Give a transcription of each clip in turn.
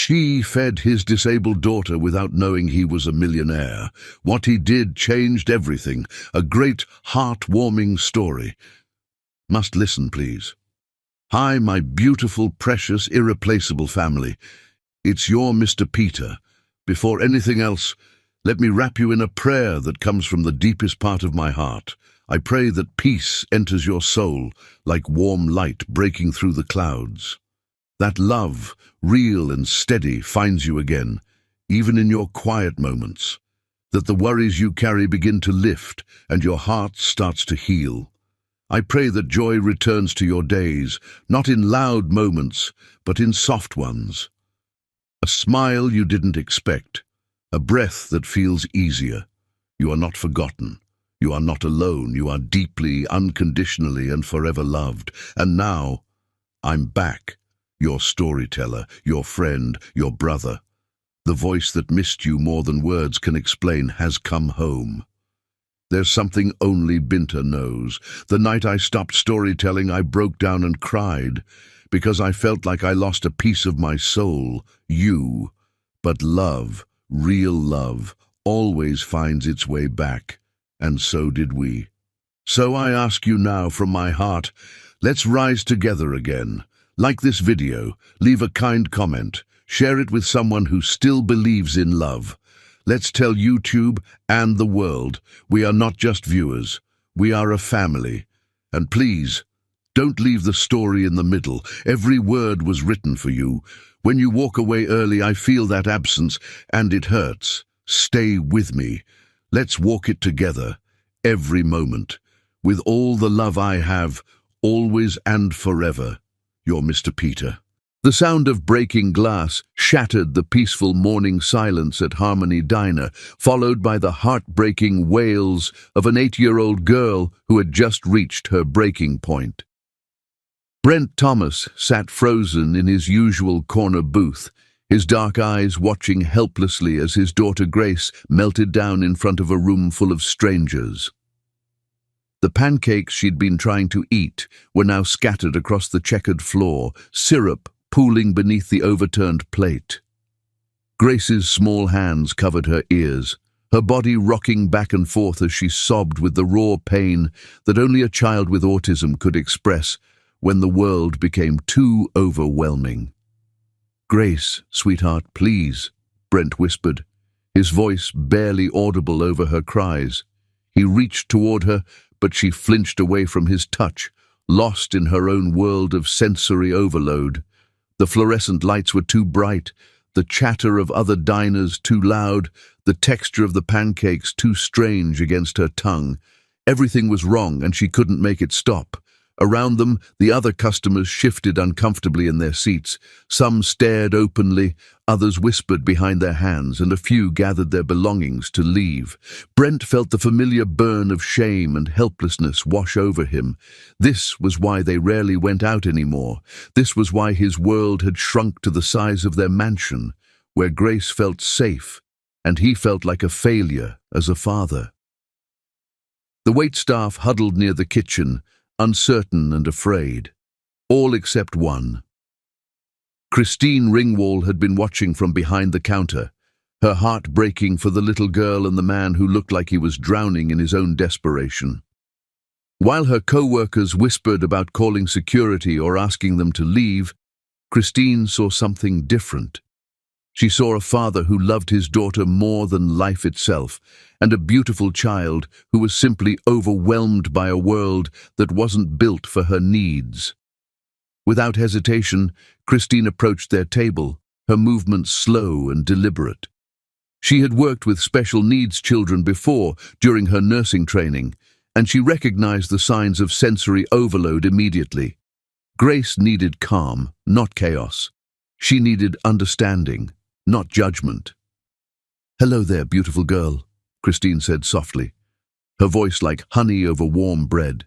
She fed his disabled daughter without knowing he was a millionaire. What he did changed everything. A great, heart-warming story. Must listen, please. Hi, my beautiful, precious, irreplaceable family. It's your Mr. Peter. Before anything else, let me wrap you in a prayer that comes from the deepest part of my heart. I pray that peace enters your soul like warm light breaking through the clouds. That love, real and steady, finds you again, even in your quiet moments. That the worries you carry begin to lift and your heart starts to heal. I pray that joy returns to your days, not in loud moments, but in soft ones. A smile you didn't expect, a breath that feels easier. You are not forgotten. You are not alone. You are deeply, unconditionally, and forever loved. And now, I'm back, your storyteller, your friend, your brother. The voice that missed you more than words can explain has come home. There's something only Binta knows. The night I stopped storytelling, I broke down and cried, because I felt like I lost a piece of my soul, you. But love, real love, always finds its way back, and so did we. So I ask you now from my heart, let's rise together again. Like this video, leave a kind comment, share it with someone who still believes in love. Let's tell YouTube and the world, we are not just viewers, we are a family. And please, don't leave the story in the middle. Every word was written for you. When you walk away early, I feel that absence, and it hurts. Stay with me. Let's walk it together, every moment. With all the love I have, always and forever, your Mr. Peter. The sound of breaking glass shattered the peaceful morning silence at Harmony Diner, followed by the heartbreaking wails of an 8-year-old girl who had just reached her breaking point. Brent Thomas sat frozen in his usual corner booth, his dark eyes watching helplessly as his daughter Grace melted down in front of a room full of strangers. The pancakes she'd been trying to eat were now scattered across the checkered floor, syrup pooling beneath the overturned plate. Grace's small hands covered her ears, her body rocking back and forth as she sobbed with the raw pain that only a child with autism could express when the world became too overwhelming. "Grace, sweetheart, please," Brent whispered, his voice barely audible over her cries. He reached toward her, but she flinched away from his touch, lost in her own world of sensory overload. The fluorescent lights were too bright, the chatter of other diners too loud, the texture of the pancakes too strange against her tongue. Everything was wrong, and she couldn't make it stop. Around them, the other customers shifted uncomfortably in their seats. Some stared openly, others whispered behind their hands, and a few gathered their belongings to leave. Brent felt the familiar burn of shame and helplessness wash over him. This was why they rarely went out anymore. This was why his world had shrunk to the size of their mansion, where Grace felt safe, and he felt like a failure as a father. The waitstaff huddled near the kitchen, uncertain and afraid, all except one. Christine Ringwall had been watching from behind the counter, her heart breaking for the little girl and the man who looked like he was drowning in his own desperation. While her co-workers whispered about calling security or asking them to leave, Christine saw something different. She saw a father who loved his daughter more than life itself, and a beautiful child who was simply overwhelmed by a world that wasn't built for her needs. Without hesitation, Christine approached their table, her movements slow and deliberate. She had worked with special needs children before during her nursing training, and she recognized the signs of sensory overload immediately. Grace needed calm, not chaos. She needed understanding, not judgment. "Hello there, beautiful girl," Christine said softly, her voice like honey over warm bread.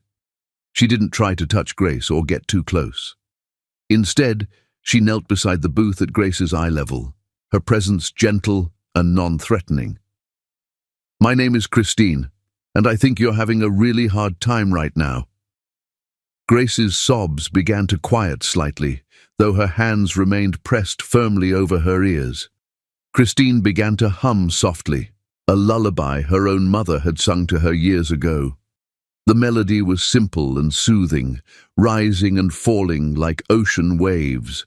She didn't try to touch Grace or get too close. Instead, she knelt beside the booth at Grace's eye level, her presence gentle and non-threatening. "My name is Christine, and I think you're having a really hard time right now." Grace's sobs began to quiet slightly, though her hands remained pressed firmly over her ears. Christine began to hum softly, a lullaby her own mother had sung to her years ago. The melody was simple and soothing, rising and falling like ocean waves.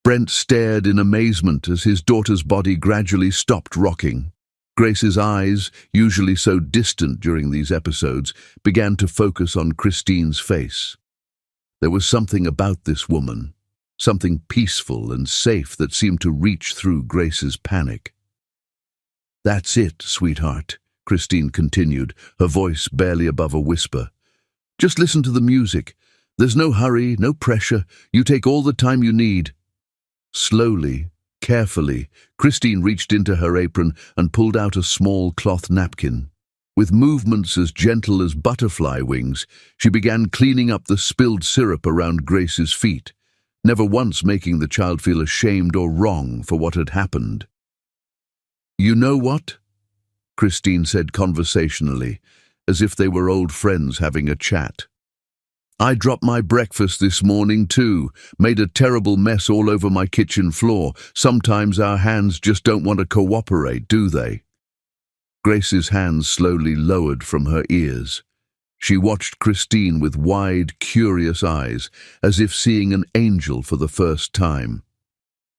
Brent stared in amazement as his daughter's body gradually stopped rocking. Grace's eyes, usually so distant during these episodes, began to focus on Christine's face. There was something about this woman, something peaceful and safe that seemed to reach through Grace's panic. "That's it, sweetheart," Christine continued, her voice barely above a whisper. "Just listen to the music. There's no hurry, no pressure. You take all the time you need." Slowly, carefully, Christine reached into her apron and pulled out a small cloth napkin. With movements as gentle as butterfly wings, she began cleaning up the spilled syrup around Grace's feet, never once making the child feel ashamed or wrong for what had happened. "You know what?" Christine said conversationally, as if they were old friends having a chat. "I dropped my breakfast this morning too, made a terrible mess all over my kitchen floor. Sometimes our hands just don't want to cooperate, do they?" Grace's hands slowly lowered from her ears. She watched Christine with wide, curious eyes, as if seeing an angel for the first time.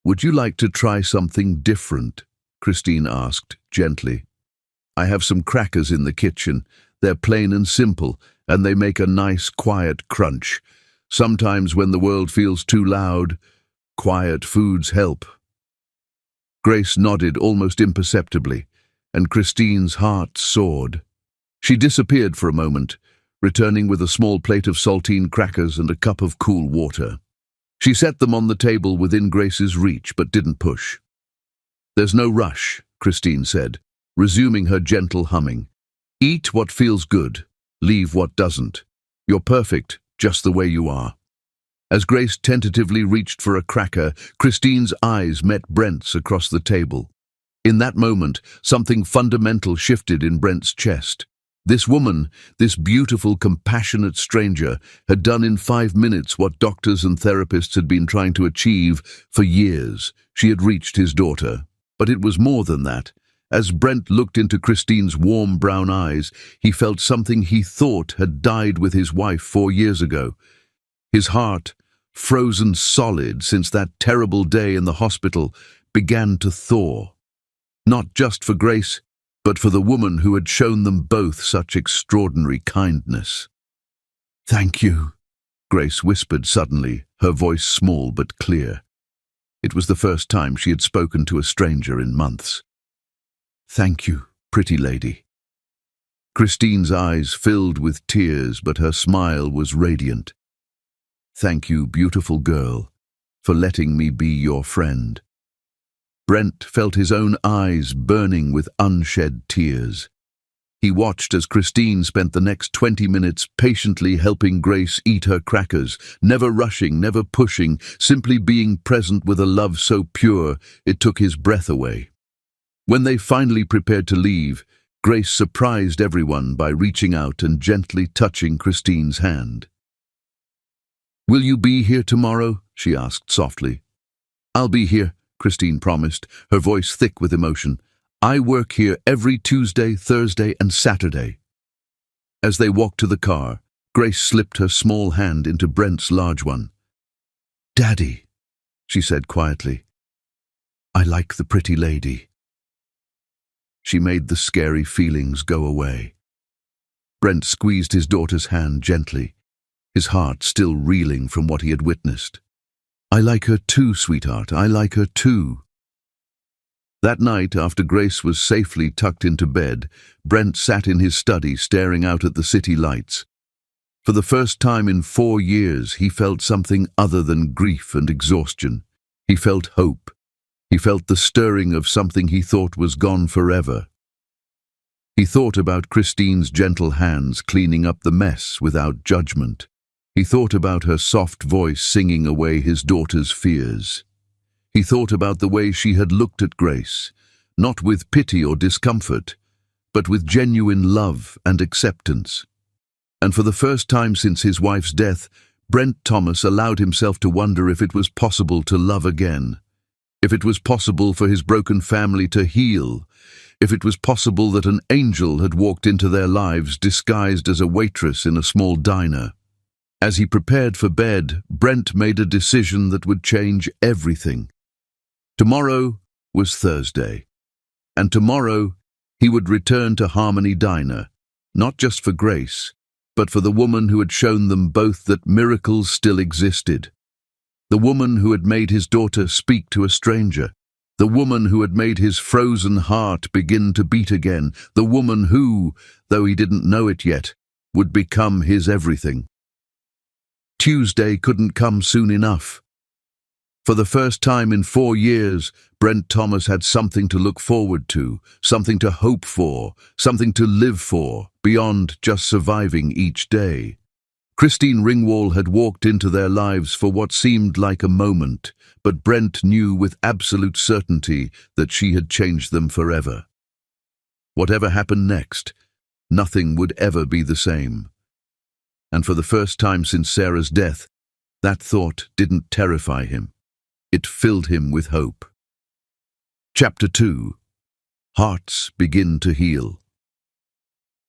"Would you like to try something different?" Christine asked, gently. "I have some crackers in the kitchen. They're plain and simple, and they make a nice, quiet crunch. Sometimes when the world feels too loud, quiet foods help." Grace nodded almost imperceptibly, and Christine's heart soared. She disappeared for a moment, returning with a small plate of saltine crackers and a cup of cool water. She set them on the table within Grace's reach, but didn't push. "There's no rush," Christine said, resuming her gentle humming. "Eat what feels good, leave what doesn't. You're perfect, just the way you are." As Grace tentatively reached for a cracker, Christine's eyes met Brent's across the table. In that moment, something fundamental shifted in Brent's chest. This woman, this beautiful, compassionate stranger, had done in 5 minutes what doctors and therapists had been trying to achieve for years. She had reached his daughter. But it was more than that. As Brent looked into Christine's warm brown eyes, he felt something he thought had died with his wife 4 years ago. His heart, frozen solid since that terrible day in the hospital, began to thaw. Not just for Grace, but for the woman who had shown them both such extraordinary kindness. "Thank you," Grace whispered suddenly, her voice small but clear. It was the first time she had spoken to a stranger in months. "Thank you, pretty lady." Christine's eyes filled with tears, but her smile was radiant. "Thank you, beautiful girl, for letting me be your friend." Brent felt his own eyes burning with unshed tears. He watched as Christine spent the next 20 minutes patiently helping Grace eat her crackers, never rushing, never pushing, simply being present with a love so pure it took his breath away. When they finally prepared to leave, Grace surprised everyone by reaching out and gently touching Christine's hand. "Will you be here tomorrow?" she asked softly. "I'll be here," Christine promised, her voice thick with emotion. "I work here every Tuesday, Thursday, and Saturday." As they walked to the car, Grace slipped her small hand into Brent's large one. "Daddy," she said quietly, "I like the pretty lady." She made the scary feelings go away. Brent squeezed his daughter's hand gently, his heart still reeling from what he had witnessed. "I like her too, sweetheart, I like her too." That night, after Grace was safely tucked into bed, Brent sat in his study staring out at the city lights. For the first time in 4 years, he felt something other than grief and exhaustion. He felt hope. He felt the stirring of something he thought was gone forever. He thought about Christine's gentle hands cleaning up the mess without judgment. He thought about her soft voice singing away his daughter's fears. He thought about the way she had looked at Grace, not with pity or discomfort, but with genuine love and acceptance. And for the first time since his wife's death, Brent Thomas allowed himself to wonder if it was possible to love again, if it was possible for his broken family to heal, if it was possible that an angel had walked into their lives disguised as a waitress in a small diner. As he prepared for bed, Brent made a decision that would change everything. Tomorrow was Thursday, and tomorrow he would return to Harmony Diner, not just for Grace, but for the woman who had shown them both that miracles still existed. The woman who had made his daughter speak to a stranger. The woman who had made his frozen heart begin to beat again. The woman who, though he didn't know it yet, would become his everything. Tuesday couldn't come soon enough. For the first time in 4 years, Brent Thomas had something to look forward to, something to hope for, something to live for, beyond just surviving each day. Christine Ringwall had walked into their lives for what seemed like a moment, but Brent knew with absolute certainty that she had changed them forever. Whatever happened next, nothing would ever be the same. And for the first time since Sarah's death, that thought didn't terrify him. It filled him with hope. Chapter 2. Hearts Begin to Heal.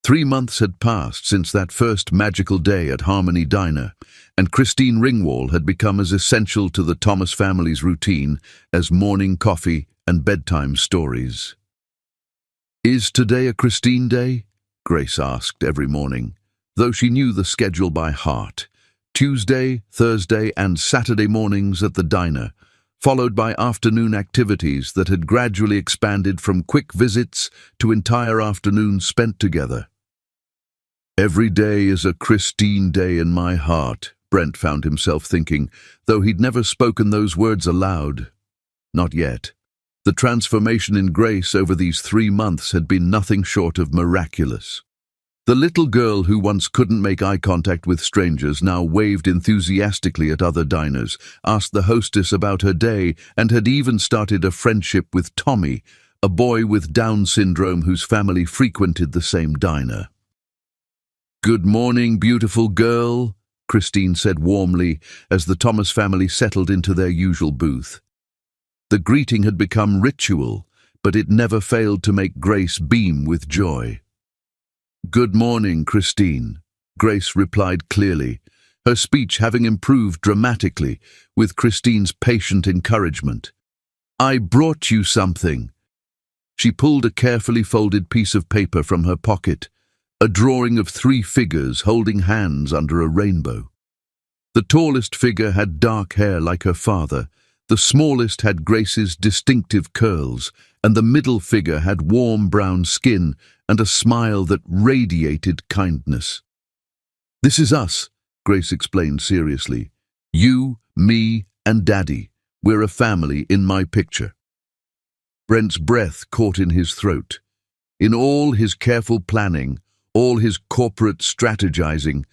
3 months had passed since that first magical day at Harmony Diner, and Christine Ringwall had become as essential to the Thomas family's routine as morning coffee and bedtime stories. "Is today a Christine day?" Grace asked every morning, though she knew the schedule by heart. Tuesday, Thursday, and Saturday mornings at the diner, followed by afternoon activities that had gradually expanded from quick visits to entire afternoons spent together. "Every day is a Christine day in my heart," Brent found himself thinking, though he'd never spoken those words aloud. Not yet. The transformation in Grace over these 3 months had been nothing short of miraculous. The little girl who once couldn't make eye contact with strangers now waved enthusiastically at other diners, asked the hostess about her day, and had even started a friendship with Tommy, a boy with Down syndrome whose family frequented the same diner. "Good morning, beautiful girl," Christine said warmly as the Thomas family settled into their usual booth. The greeting had become ritual, but it never failed to make Grace beam with joy. "Good morning, Christine," Grace replied clearly, her speech having improved dramatically with Christine's patient encouragement. "I brought you something." She pulled a carefully folded piece of paper from her pocket, a drawing of 3 figures holding hands under a rainbow. The tallest figure had dark hair like her father, the smallest had Grace's distinctive curls, and the middle figure had warm brown skin and a smile that radiated kindness. "This is us," Grace explained seriously. "You, me, and Daddy. We're a family in my picture." Brent's breath caught in his throat. In all his careful planning, all his corporate strategizing,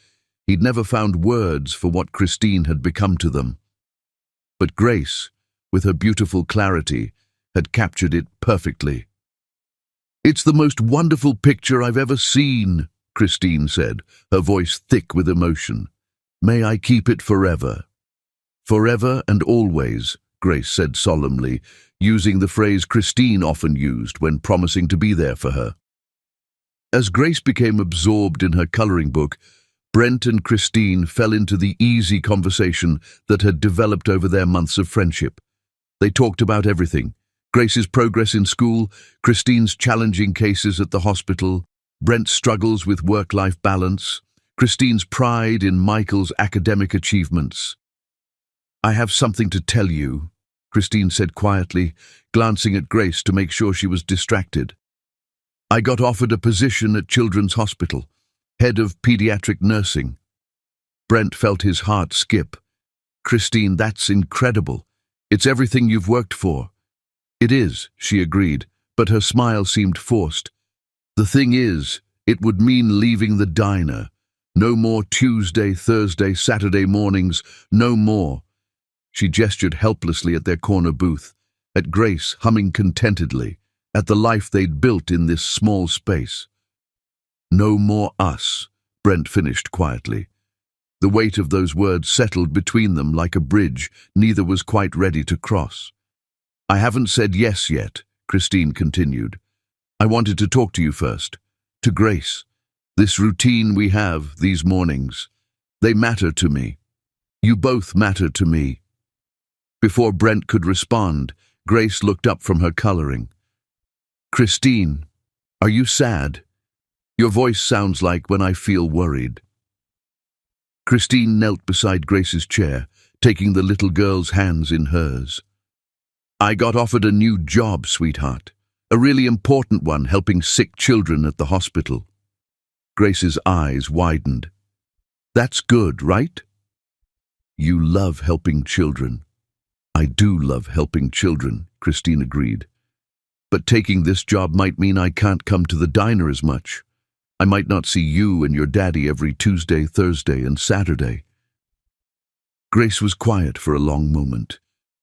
he'd never found words for what Christine had become to them. But Grace, with her beautiful clarity, had captured it perfectly. "It's the most wonderful picture I've ever seen," Christine said, her voice thick with emotion. "May I keep it forever?" "Forever and always," Grace said solemnly, using the phrase Christine often used when promising to be there for her. As Grace became absorbed in her coloring book, Brent and Christine fell into the easy conversation that had developed over their months of friendship. They talked about everything: Grace's progress in school, Christine's challenging cases at the hospital, Brent's struggles with work-life balance, Christine's pride in Michael's academic achievements. "I have something to tell you," Christine said quietly, glancing at Grace to make sure she was distracted. "I got offered a position at Children's Hospital, head of pediatric nursing." Brent felt his heart skip. "Christine, that's incredible. It's everything you've worked for." "It is," she agreed, but her smile seemed forced. "The thing is, it would mean leaving the diner. No more Tuesday, Thursday, Saturday mornings, no more." She gestured helplessly at their corner booth, at Grace humming contentedly, at the life they'd built in this small space. "No more us," Brent finished quietly. The weight of those words settled between them like a bridge neither was quite ready to cross. "I haven't said yes yet," Christine continued. "I wanted to talk to you first. To Grace. This routine we have, these mornings. They matter to me. You both matter to me." Before Brent could respond, Grace looked up from her coloring. "Christine, are you sad? Your voice sounds like when I feel worried." Christine knelt beside Grace's chair, taking the little girl's hands in hers. "I got offered a new job, sweetheart. A really important one, helping sick children at the hospital." Grace's eyes widened. "That's good, right?" "You love helping children." "I do love helping children," Christine agreed. "But taking this job might mean I can't come to the diner as much. I might not see you and your daddy every Tuesday, Thursday, and Saturday." Grace was quiet for a long moment,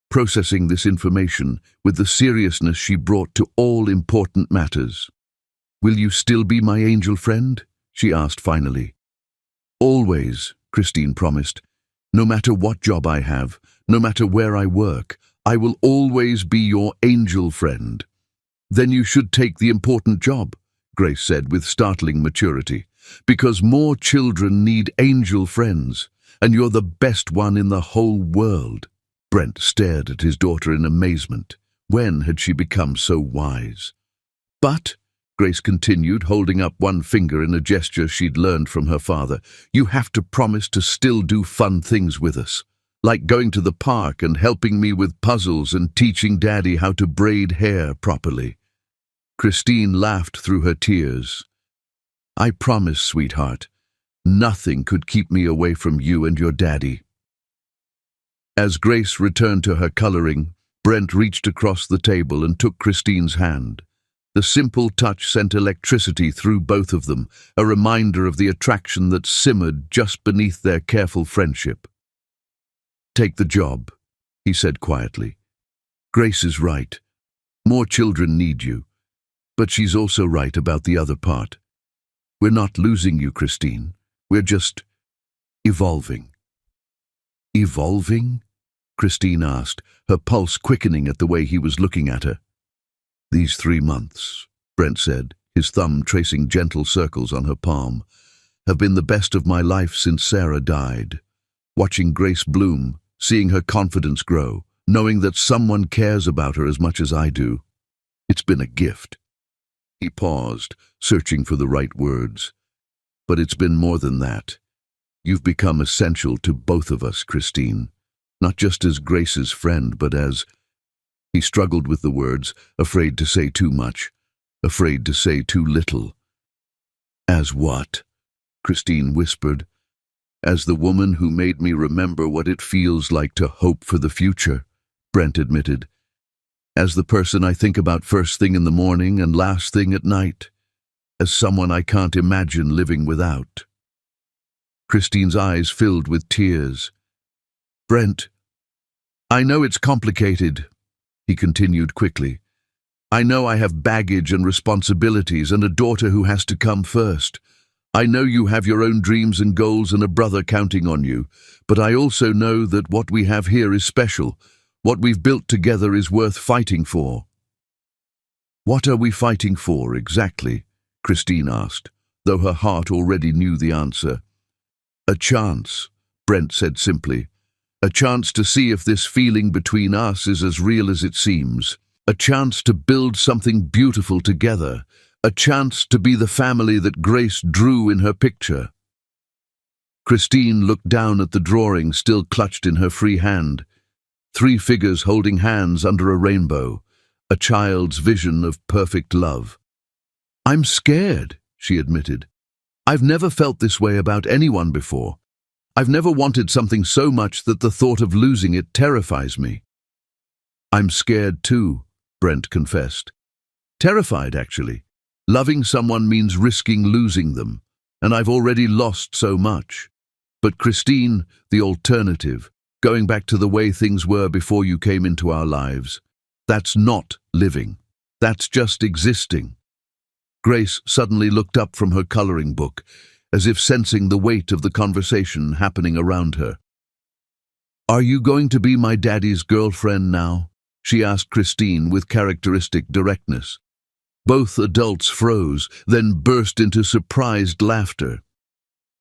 processing this information with the seriousness she brought to all important matters. "Will you still be my angel friend?" she asked finally. "Always," Christine promised. "No matter what job I have, no matter where I work, I will always be your angel friend." "Then you should take the important job," Grace said with startling maturity, "because more children need angel friends, and you're the best one in the whole world." Brent stared at his daughter in amazement. When had she become so wise? "But," Grace continued, holding up one finger in a gesture she'd learned from her father, "you have to promise to still do fun things with us, like going to the park and helping me with puzzles and teaching Daddy how to braid hair properly." Christine laughed through her tears. "I promise, sweetheart. Nothing could keep me away from you and your daddy." As Grace returned to her coloring, Brent reached across the table and took Christine's hand. The simple touch sent electricity through both of them, a reminder of the attraction that simmered just beneath their careful friendship. "Take the job," he said quietly. "Grace is right. More children need you. But she's also right about the other part. We're not losing you, Christine. We're just evolving." "Evolving?" Christine asked, her pulse quickening at the way he was looking at her. "These 3 months," Brent said, his thumb tracing gentle circles on her palm, "have been the best of my life since Sarah died. Watching Grace bloom, seeing her confidence grow, knowing that someone cares about her as much as I do. It's been a gift." He paused, searching for the right words. "But it's been more than that. You've become essential to both of us, Christine. Not just as Grace's friend, but as—" He struggled with the words, afraid to say too much, afraid to say too little. "As what?" Christine whispered. "As the woman who made me remember what it feels like to hope for the future," Brent admitted. "As the person I think about first thing in the morning and last thing at night. As someone I can't imagine living without." Christine's eyes filled with tears. "Brent, I know it's complicated," he continued quickly. "I know I have baggage and responsibilities and a daughter who has to come first. I know you have your own dreams and goals and a brother counting on you, but I also know that what we have here is special. What we've built together is worth fighting for." "What are we fighting for, exactly?" Christine asked, though her heart already knew the answer. "A chance," Brent said simply. "A chance to see if this feeling between us is as real as it seems. A chance to build something beautiful together. A chance to be the family that Grace drew in her picture." Christine looked down at the drawing still clutched in her free hand. 3 figures holding hands under a rainbow, a child's vision of perfect love. "I'm scared," she admitted. "I've never felt this way about anyone before. I've never wanted something so much that the thought of losing it terrifies me." "I'm scared too," Brent confessed. "Terrified, actually. Loving someone means risking losing them, and I've already lost so much. But Christine, the alternative, going back to the way things were before you came into our lives, that's not living. That's just existing." Grace suddenly looked up from her coloring book, as if sensing the weight of the conversation happening around her. "Are you going to be my daddy's girlfriend now?" she asked Christine with characteristic directness. Both adults froze, then burst into surprised laughter.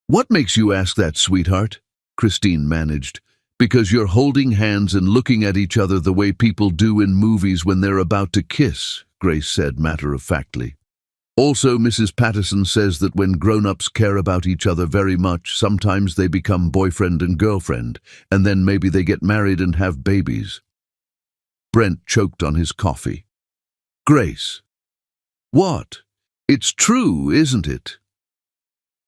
"What makes you ask that, sweetheart?" Christine managed. "Because you're holding hands and looking at each other the way people do in movies when they're about to kiss," Grace said matter-of-factly. "Also, Mrs. Patterson says that when grown-ups care about each other very much, sometimes they become boyfriend and girlfriend, and then maybe they get married and have babies." Brent choked on his coffee. "Grace." "What? It's true, isn't it?"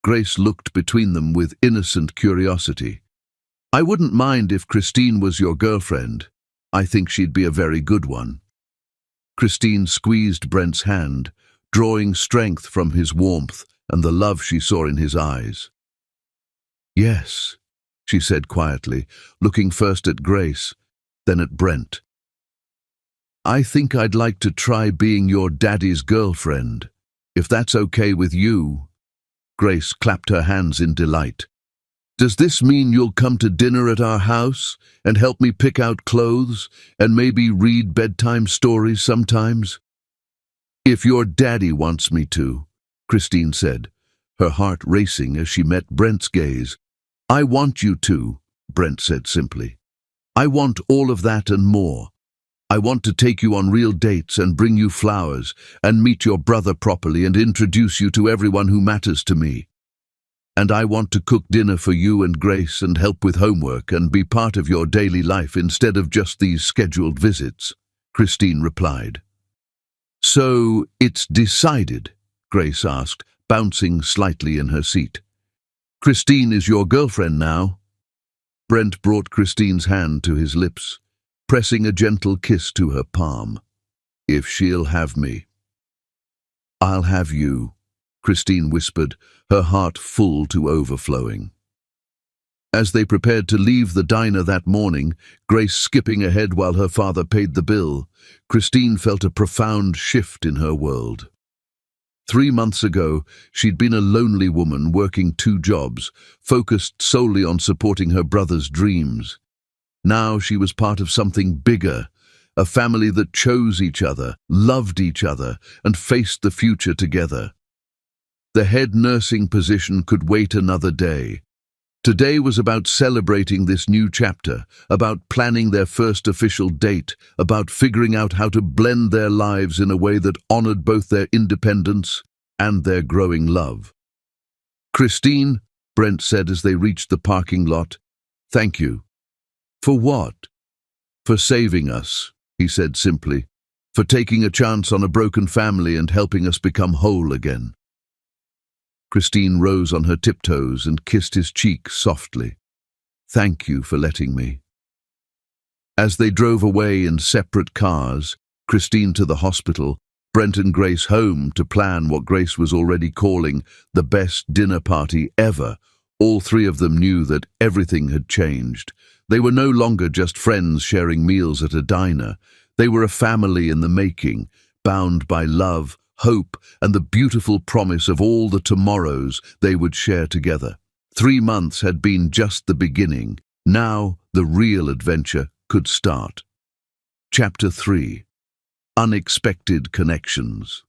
Grace looked between them with innocent curiosity. "I wouldn't mind if Christine was your girlfriend. I think she'd be a very good one." Christine squeezed Brent's hand, drawing strength from his warmth and the love she saw in his eyes. "Yes," she said quietly, looking first at Grace, then at Brent. "I think I'd like to try being your daddy's girlfriend, if that's okay with you." Grace clapped her hands in delight. "Does this mean you'll come to dinner at our house and help me pick out clothes and maybe read bedtime stories sometimes?" "If your daddy wants me to," Christine said, her heart racing as she met Brent's gaze. "I want you to," Brent said simply. "I want all of that and more. I want to take you on real dates and bring you flowers and meet your brother properly and introduce you to everyone who matters to me. And I want to cook dinner for you and Grace and help with homework and be part of your daily life instead of just these scheduled visits," Christine replied. "So it's decided?" Grace asked, bouncing slightly in her seat. "Christine is your girlfriend now?" Brent brought Christine's hand to his lips, pressing a gentle kiss to her palm. "If she'll have me." "I'll have you," Christine whispered, her heart full to overflowing. As they prepared to leave the diner that morning, Grace skipping ahead while her father paid the bill, Christine felt a profound shift in her world. 3 months ago, she'd been a lonely woman working 2 jobs, focused solely on supporting her brother's dreams. Now she was part of something bigger, a family that chose each other, loved each other, and faced the future together. The head nursing position could wait another day. Today was about celebrating this new chapter, about planning their first official date, about figuring out how to blend their lives in a way that honored both their independence and their growing love. "Christine," Brent said as they reached the parking lot, "thank you." "For what?" "For saving us," he said simply, "for taking a chance on a broken family and helping us become whole again." Christine rose on her tiptoes and kissed his cheek softly. "Thank you for letting me." As they drove away in separate cars, Christine to the hospital, Brent and Grace home to plan what Grace was already calling the best dinner party ever, all 3 of them knew that everything had changed. They were no longer just friends sharing meals at a diner. They were a family in the making, bound by love, hope, and the beautiful promise of all the tomorrows they would share together. 3 months had been just the beginning. Now the real adventure could start. Chapter 3. Unexpected Connections.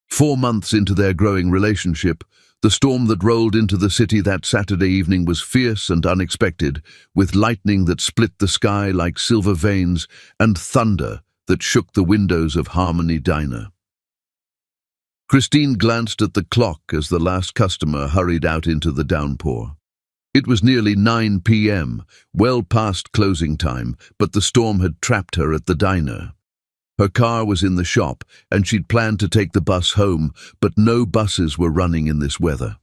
4 months into their growing relationship, the storm that rolled into the city that Saturday evening was fierce and unexpected, with lightning that split the sky like silver veins and thunder that shook the windows of Harmony Diner. Christine glanced at the clock as the last customer hurried out into the downpour. It was nearly 9 p.m., well past closing time, but the storm had trapped her at the diner. Her car was in the shop, and she'd planned to take the bus home, but no buses were running in this weather.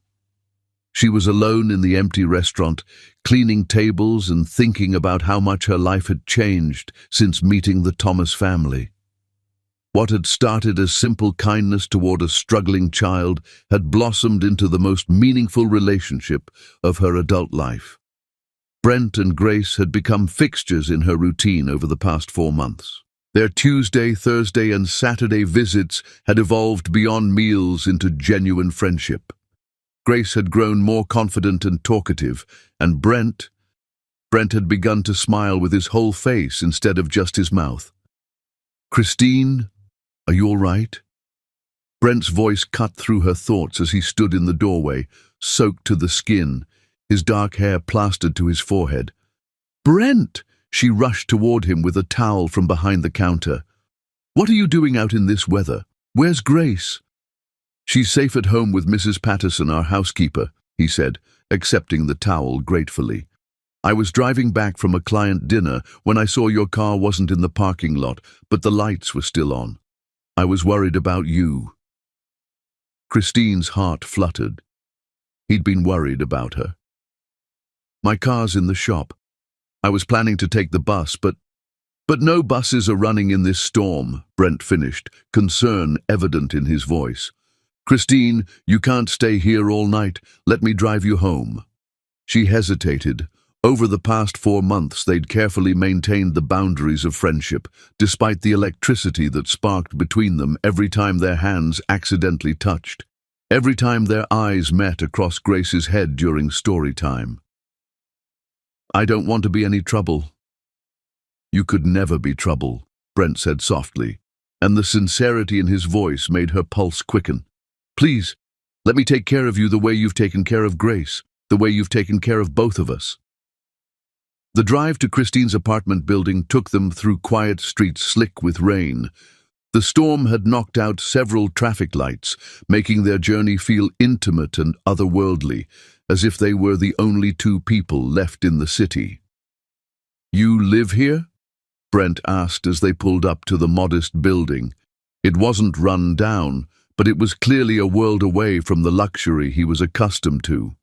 She was alone in the empty restaurant, cleaning tables and thinking about how much her life had changed since meeting the Thomas family. What had started as simple kindness toward a struggling child had blossomed into the most meaningful relationship of her adult life. Brent and Grace had become fixtures in her routine over the past 4 months. Their Tuesday, Thursday, and Saturday visits had evolved beyond meals into genuine friendship. Grace had grown more confident and talkative, and Brent had begun to smile with his whole face instead of just his mouth. "Christine, are you all right?" Brent's voice cut through her thoughts as he stood in the doorway, soaked to the skin, his dark hair plastered to his forehead. "Brent!" She rushed toward him with a towel from behind the counter. "What are you doing out in this weather? Where's Grace?" "She's safe at home with Mrs. Patterson, our housekeeper," he said, accepting the towel gratefully. "I was driving back from a client dinner when I saw your car wasn't in the parking lot, but the lights were still on. I was worried about you." Christine's heart fluttered. He'd been worried about her. "My car's in the shop. I was planning to take the bus, but no buses are running in this storm," Brent finished, concern evident in his voice. "Christine, you can't stay here all night. Let me drive you home." She hesitated. Over the past 4 months, they'd carefully maintained the boundaries of friendship, despite the electricity that sparked between them every time their hands accidentally touched, every time their eyes met across Grace's head during story time. "I don't want to be any trouble." "You could never be trouble," Brent said softly, and the sincerity in his voice made her pulse quicken. "Please, let me take care of you the way you've taken care of Grace, the way you've taken care of both of us." The drive to Christine's apartment building took them through quiet streets slick with rain. The storm had knocked out several traffic lights, making their journey feel intimate and otherworldly, as if they were the only two people left in the city. "You live here?" Brent asked as they pulled up to the modest building. It wasn't run down, but it was clearly a world away from the luxury he was accustomed to.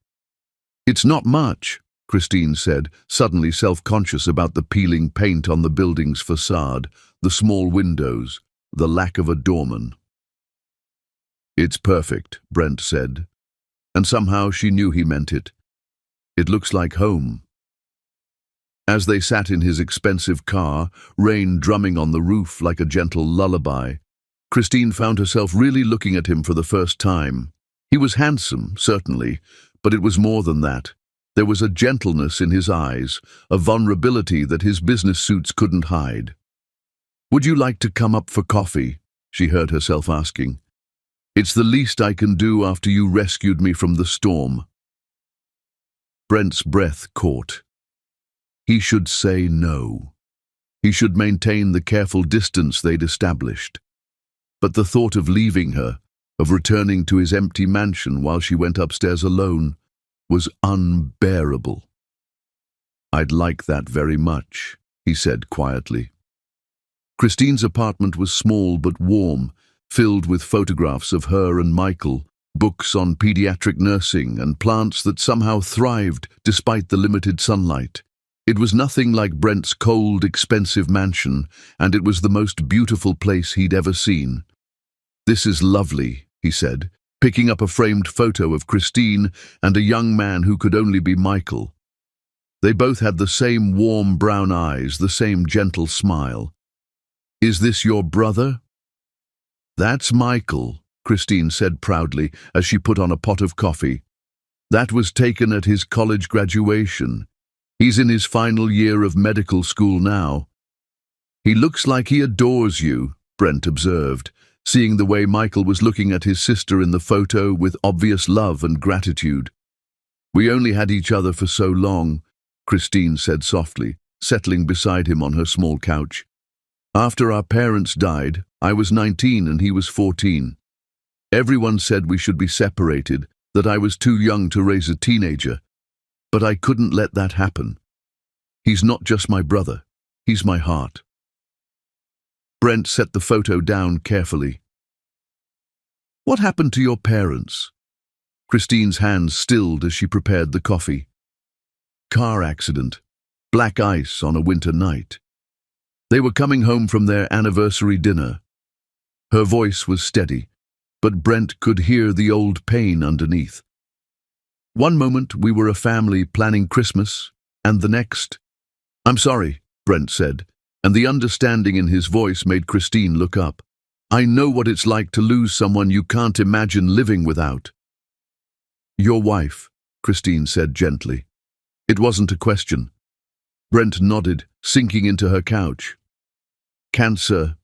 "It's not much," Christine said, suddenly self-conscious about the peeling paint on the building's facade, the small windows, the lack of a doorman. "It's perfect," Brent said, and somehow she knew he meant it. "It looks like home." As they sat in his expensive car, rain drumming on the roof like a gentle lullaby, Christine found herself really looking at him for the first time. He was handsome, certainly, but it was more than that. There was a gentleness in his eyes, a vulnerability that his business suits couldn't hide. "Would you like to come up for coffee?" she heard herself asking. "It's the least I can do after you rescued me from the storm." Brent's breath caught. He should say no. He should maintain the careful distance they'd established. But the thought of leaving her, of returning to his empty mansion while she went upstairs alone, was unbearable. "I'd like that very much," he said quietly. Christine's apartment was small but warm, filled with photographs of her and Michael, books on pediatric nursing, and plants that somehow thrived despite the limited sunlight. It was nothing like Brent's cold, expensive mansion, and it was the most beautiful place he'd ever seen. "This is lovely," he said, picking up a framed photo of Christine and a young man who could only be Michael. They both had the same warm brown eyes, the same gentle smile. "Is this your brother?" "That's Michael," Christine said proudly as she put on a pot of coffee. "That was taken at his college graduation. He's in his final year of medical school now." "He looks like he adores you," Brent observed, seeing the way Michael was looking at his sister in the photo with obvious love and gratitude. "We only had each other for so long," Christine said softly, settling beside him on her small couch. "After our parents died, I was 19 and he was 14. Everyone said we should be separated, that I was too young to raise a teenager. But I couldn't let that happen. He's not just my brother, he's my heart." Brent set the photo down carefully. "What happened to your parents?" Christine's hands stilled as she prepared the coffee. "Car accident. Black ice on a winter night. They were coming home from their anniversary dinner." Her voice was steady, but Brent could hear the old pain underneath. "One moment we were a family planning Christmas, and the next—" "I'm sorry," Brent said, and the understanding in his voice made Christine look up. "I know what it's like to lose someone you can't imagine living without." Your wife, Christine said gently. It wasn't a question. Brent nodded, sinking into her couch. Cancer.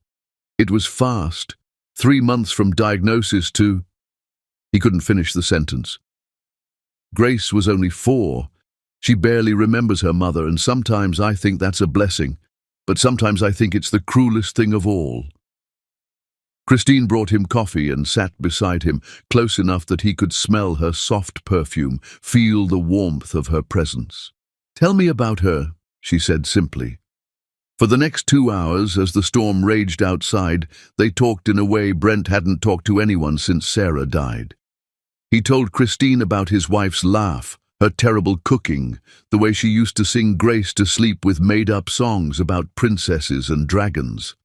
It was fast. 3 months from diagnosis to... He couldn't finish the sentence. Grace was only 4. She barely remembers her mother, and sometimes I think that's a blessing, but sometimes I think it's the cruelest thing of all. Christine brought him coffee and sat beside him, close enough that he could smell her soft perfume, feel the warmth of her presence. Tell me about her, she said simply. For the next 2 hours, as the storm raged outside, they talked in a way Brent hadn't talked to anyone since Sarah died. He told Christine about his wife's laugh, her terrible cooking, the way she used to sing Grace to sleep with made-up songs about princesses and dragons.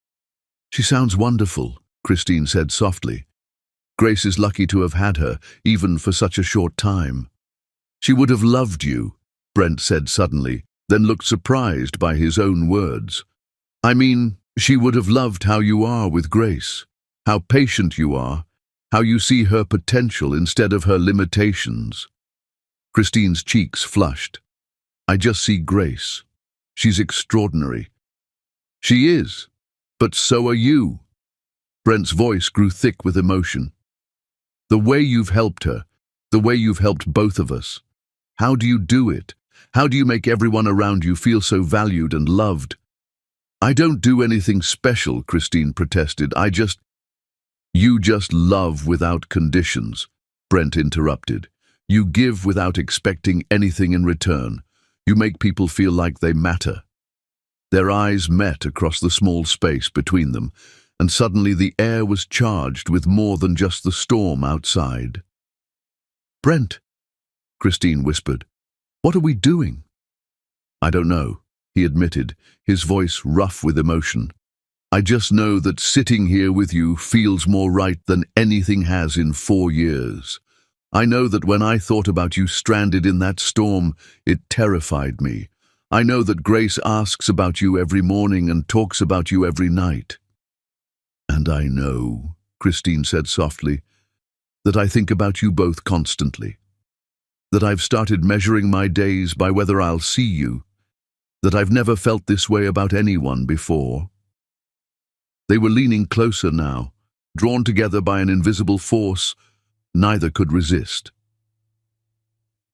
She sounds wonderful, Christine said softly. Grace is lucky to have had her, even for such a short time. She would have loved you, Brent said suddenly, then looked surprised by his own words. I mean, she would have loved how you are with Grace, how patient you are, how you see her potential instead of her limitations. Christine's cheeks flushed. I just see Grace. She's extraordinary. She is, but so are you. Brent's voice grew thick with emotion. The way you've helped her, the way you've helped both of us. How do you do it? How do you make everyone around you feel so valued and loved? I don't do anything special, Christine protested. You just love without conditions, Brent interrupted. You give without expecting anything in return. You make people feel like they matter. Their eyes met across the small space between them, and suddenly the air was charged with more than just the storm outside. Brent, Christine whispered, what are we doing? I don't know, he admitted, his voice rough with emotion. I just know that sitting here with you feels more right than anything has in 4 years. I know that when I thought about you stranded in that storm, it terrified me. I know that Grace asks about you every morning and talks about you every night. And I know, Christine said softly, that I think about you both constantly. That I've started measuring my days by whether I'll see you. That I've never felt this way about anyone before. They were leaning closer now, drawn together by an invisible force neither could resist.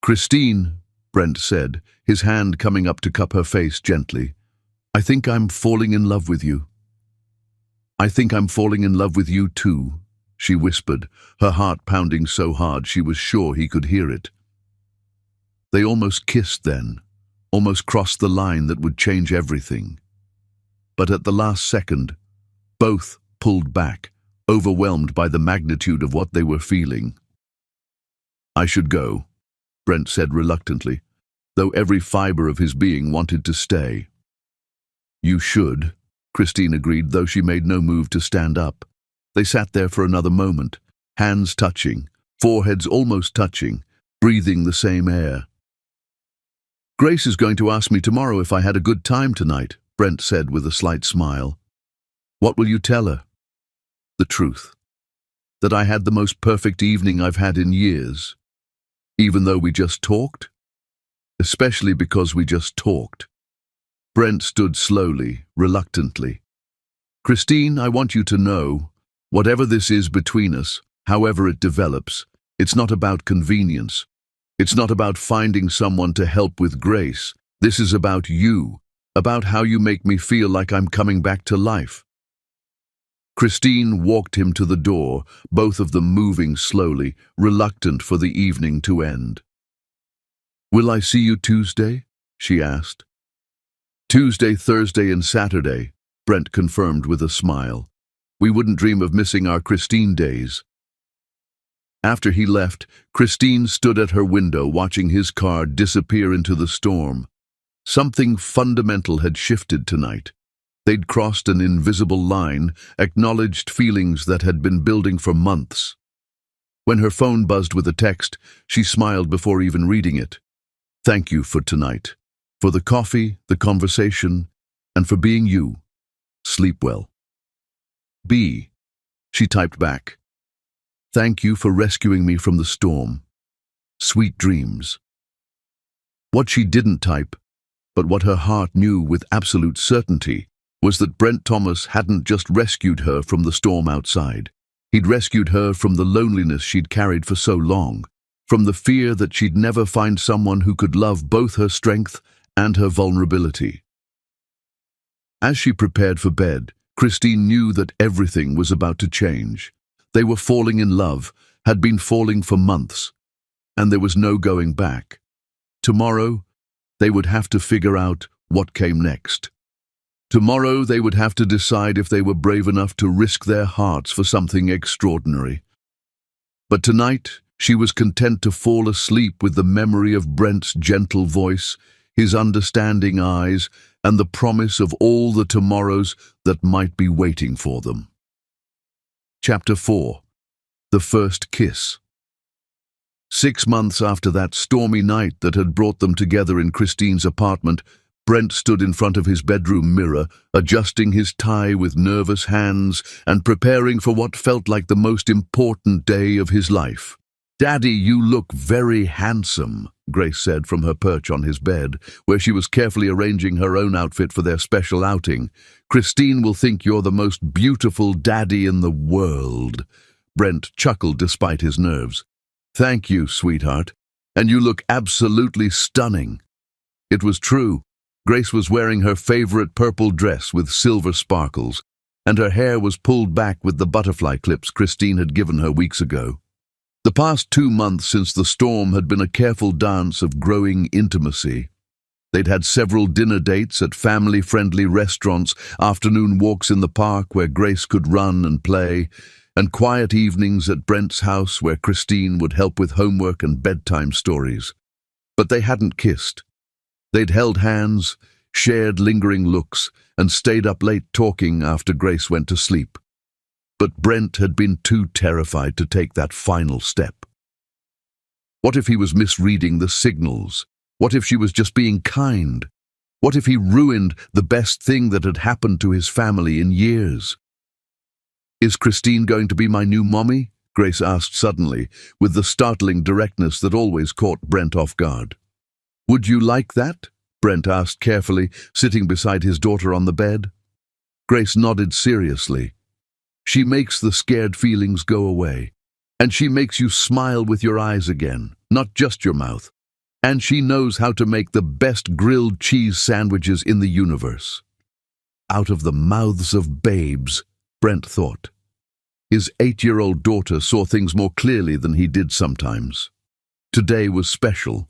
Christine, Brent said, his hand coming up to cup her face gently, I think I'm falling in love with you. I think I'm falling in love with you too, she whispered, her heart pounding so hard she was sure he could hear it. They almost kissed then, almost crossed the line that would change everything. But at the last second, both pulled back, overwhelmed by the magnitude of what they were feeling. I should go, Brent said reluctantly, though every fiber of his being wanted to stay. You should, Christine agreed, though she made no move to stand up. They sat there for another moment, hands touching, foreheads almost touching, breathing the same air. Grace is going to ask me tomorrow if I had a good time tonight, Brent said with a slight smile. What will you tell her? The truth. That I had the most perfect evening I've had in years. Even though we just talked? Especially because we just talked. Brent stood slowly, reluctantly. Christine, I want you to know, whatever this is between us, however it develops, it's not about convenience. It's not about finding someone to help with Grace. This is about you, about how you make me feel like I'm coming back to life. Christine walked him to the door, both of them moving slowly, reluctant for the evening to end. Will I see you Tuesday? She asked. Tuesday, Thursday, and Saturday, Brent confirmed with a smile. We wouldn't dream of missing our Christine days. After he left, Christine stood at her window watching his car disappear into the storm. Something fundamental had shifted tonight. They'd crossed an invisible line, acknowledged feelings that had been building for months. When her phone buzzed with a text, she smiled before even reading it. Thank you for tonight, for the coffee, the conversation, and for being you. Sleep well. B. She typed back. Thank you for rescuing me from the storm. Sweet dreams. What she didn't type, but what her heart knew with absolute certainty, was that Brent Thomas hadn't just rescued her from the storm outside. He'd rescued her from the loneliness she'd carried for so long, from the fear that she'd never find someone who could love both her strength and her vulnerability. As she prepared for bed, Christine knew that everything was about to change. They were falling in love, had been falling for months, and there was no going back. Tomorrow, they would have to figure out what came next. Tomorrow, they would have to decide if they were brave enough to risk their hearts for something extraordinary. But tonight, she was content to fall asleep with the memory of Brent's gentle voice, his understanding eyes, and the promise of all the tomorrows that might be waiting for them. Chapter 4. The First Kiss. 6 months after that stormy night that had brought them together in Christine's apartment, Brent stood in front of his bedroom mirror, adjusting his tie with nervous hands and preparing for what felt like the most important day of his life. "Daddy, you look very handsome," Grace said from her perch on his bed, where she was carefully arranging her own outfit for their special outing. "Christine will think you're the most beautiful daddy in the world." Brent chuckled despite his nerves. "Thank you, sweetheart. And you look absolutely stunning." It was true. Grace was wearing her favorite purple dress with silver sparkles, and her hair was pulled back with the butterfly clips Christine had given her weeks ago. The past 2 months since the storm had been a careful dance of growing intimacy. They'd had several dinner dates at family-friendly restaurants, afternoon walks in the park where Grace could run and play, and quiet evenings at Brent's house where Christine would help with homework and bedtime stories. But they hadn't kissed. They'd held hands, shared lingering looks, and stayed up late talking after Grace went to sleep. But Brent had been too terrified to take that final step. What if he was misreading the signals? What if she was just being kind? What if he ruined the best thing that had happened to his family in years? "Is Christine going to be my new mommy?" Grace asked suddenly, with the startling directness that always caught Brent off guard. "Would you like that?" Brent asked carefully, sitting beside his daughter on the bed. Grace nodded seriously. "She makes the scared feelings go away, and she makes you smile with your eyes again, not just your mouth. And she knows how to make the best grilled cheese sandwiches in the universe." Out of the mouths of babes, Brent thought. His 8-year-old daughter saw things more clearly than he did sometimes. Today was special.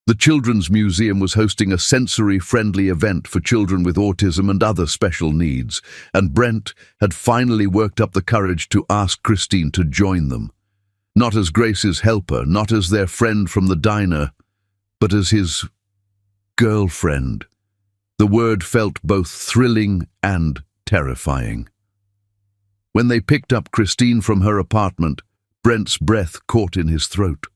The Children's Museum was hosting a sensory-friendly event for children with autism and other special needs, and Brent had finally worked up the courage to ask Christine to join them. Not as Grace's helper, not as their friend from the diner, but as his girlfriend. The word felt both thrilling and terrifying. When they picked up Christine from her apartment, Brent's breath caught in his throat.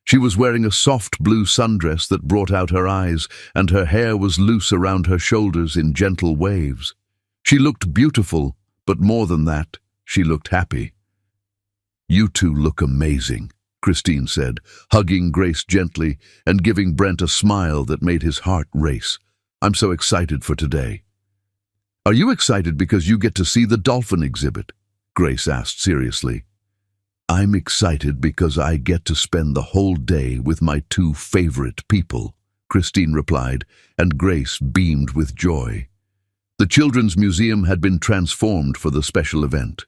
She was wearing a soft blue sundress that brought out her eyes, and her hair was loose around her shoulders in gentle waves. She looked beautiful, but more than that, she looked happy. "You two look amazing," Christine said, hugging Grace gently and giving Brent a smile that made his heart race. "I'm so excited for today." "Are you excited because you get to see the dolphin exhibit?" Grace asked seriously. "I'm excited because I get to spend the whole day with my 2 favorite people," Christine replied, and Grace beamed with joy. The Children's Museum had been transformed for the special event.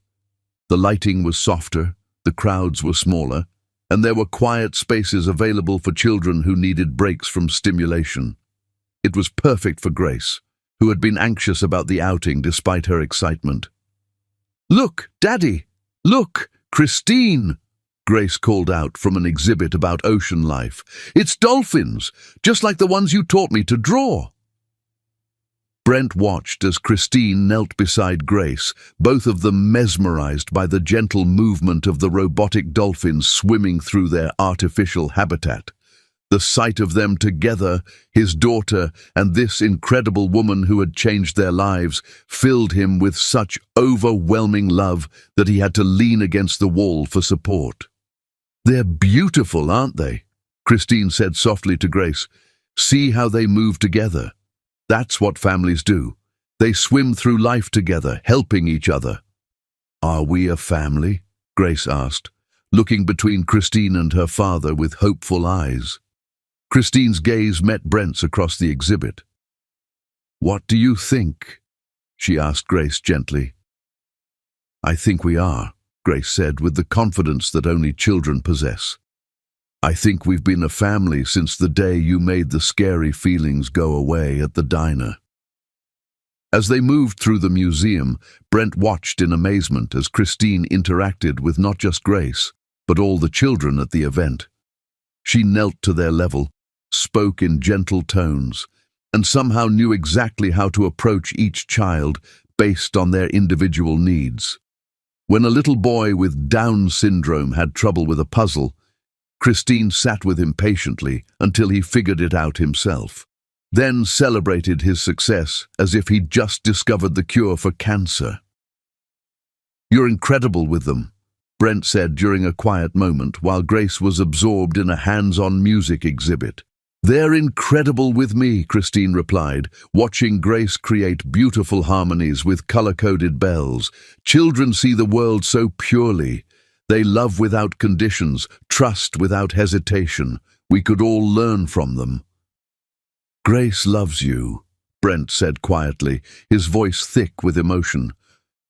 The lighting was softer, the crowds were smaller, and there were quiet spaces available for children who needed breaks from stimulation. It was perfect for Grace, who had been anxious about the outing despite her excitement. "Look, Daddy! Look! Christine!" Grace called out from an exhibit about ocean life. "It's dolphins, just like the ones you taught me to draw." Brent watched as Christine knelt beside Grace, both of them mesmerized by the gentle movement of the robotic dolphins swimming through their artificial habitat. The sight of them together, his daughter and this incredible woman who had changed their lives, filled him with such overwhelming love that he had to lean against the wall for support. They're beautiful, aren't they? Christine said softly to Grace. See how they move together. That's what families do. They swim through life together, helping each other. Are we a family? Grace asked, looking between Christine and her father with hopeful eyes. Christine's gaze met Brent's across the exhibit. What do you think? She asked Grace gently. I think we are, Grace said with the confidence that only children possess. I think we've been a family since the day you made the scary feelings go away at the diner. As they moved through the museum, Brent watched in amazement as Christine interacted with not just Grace, but all the children at the event. She knelt to their level, spoke in gentle tones, and somehow knew exactly how to approach each child based on their individual needs. When a little boy with Down syndrome had trouble with a puzzle, Christine sat with him patiently until he figured it out himself, then celebrated his success as if he'd just discovered the cure for cancer. You're incredible with them, Brent said during a quiet moment while Grace was absorbed in a hands-on music exhibit. They're incredible with me, Christine replied, watching Grace create beautiful harmonies with color-coded bells. Children see the world so purely. They love without conditions, trust without hesitation. We could all learn from them. Grace loves you, Brent said quietly, his voice thick with emotion.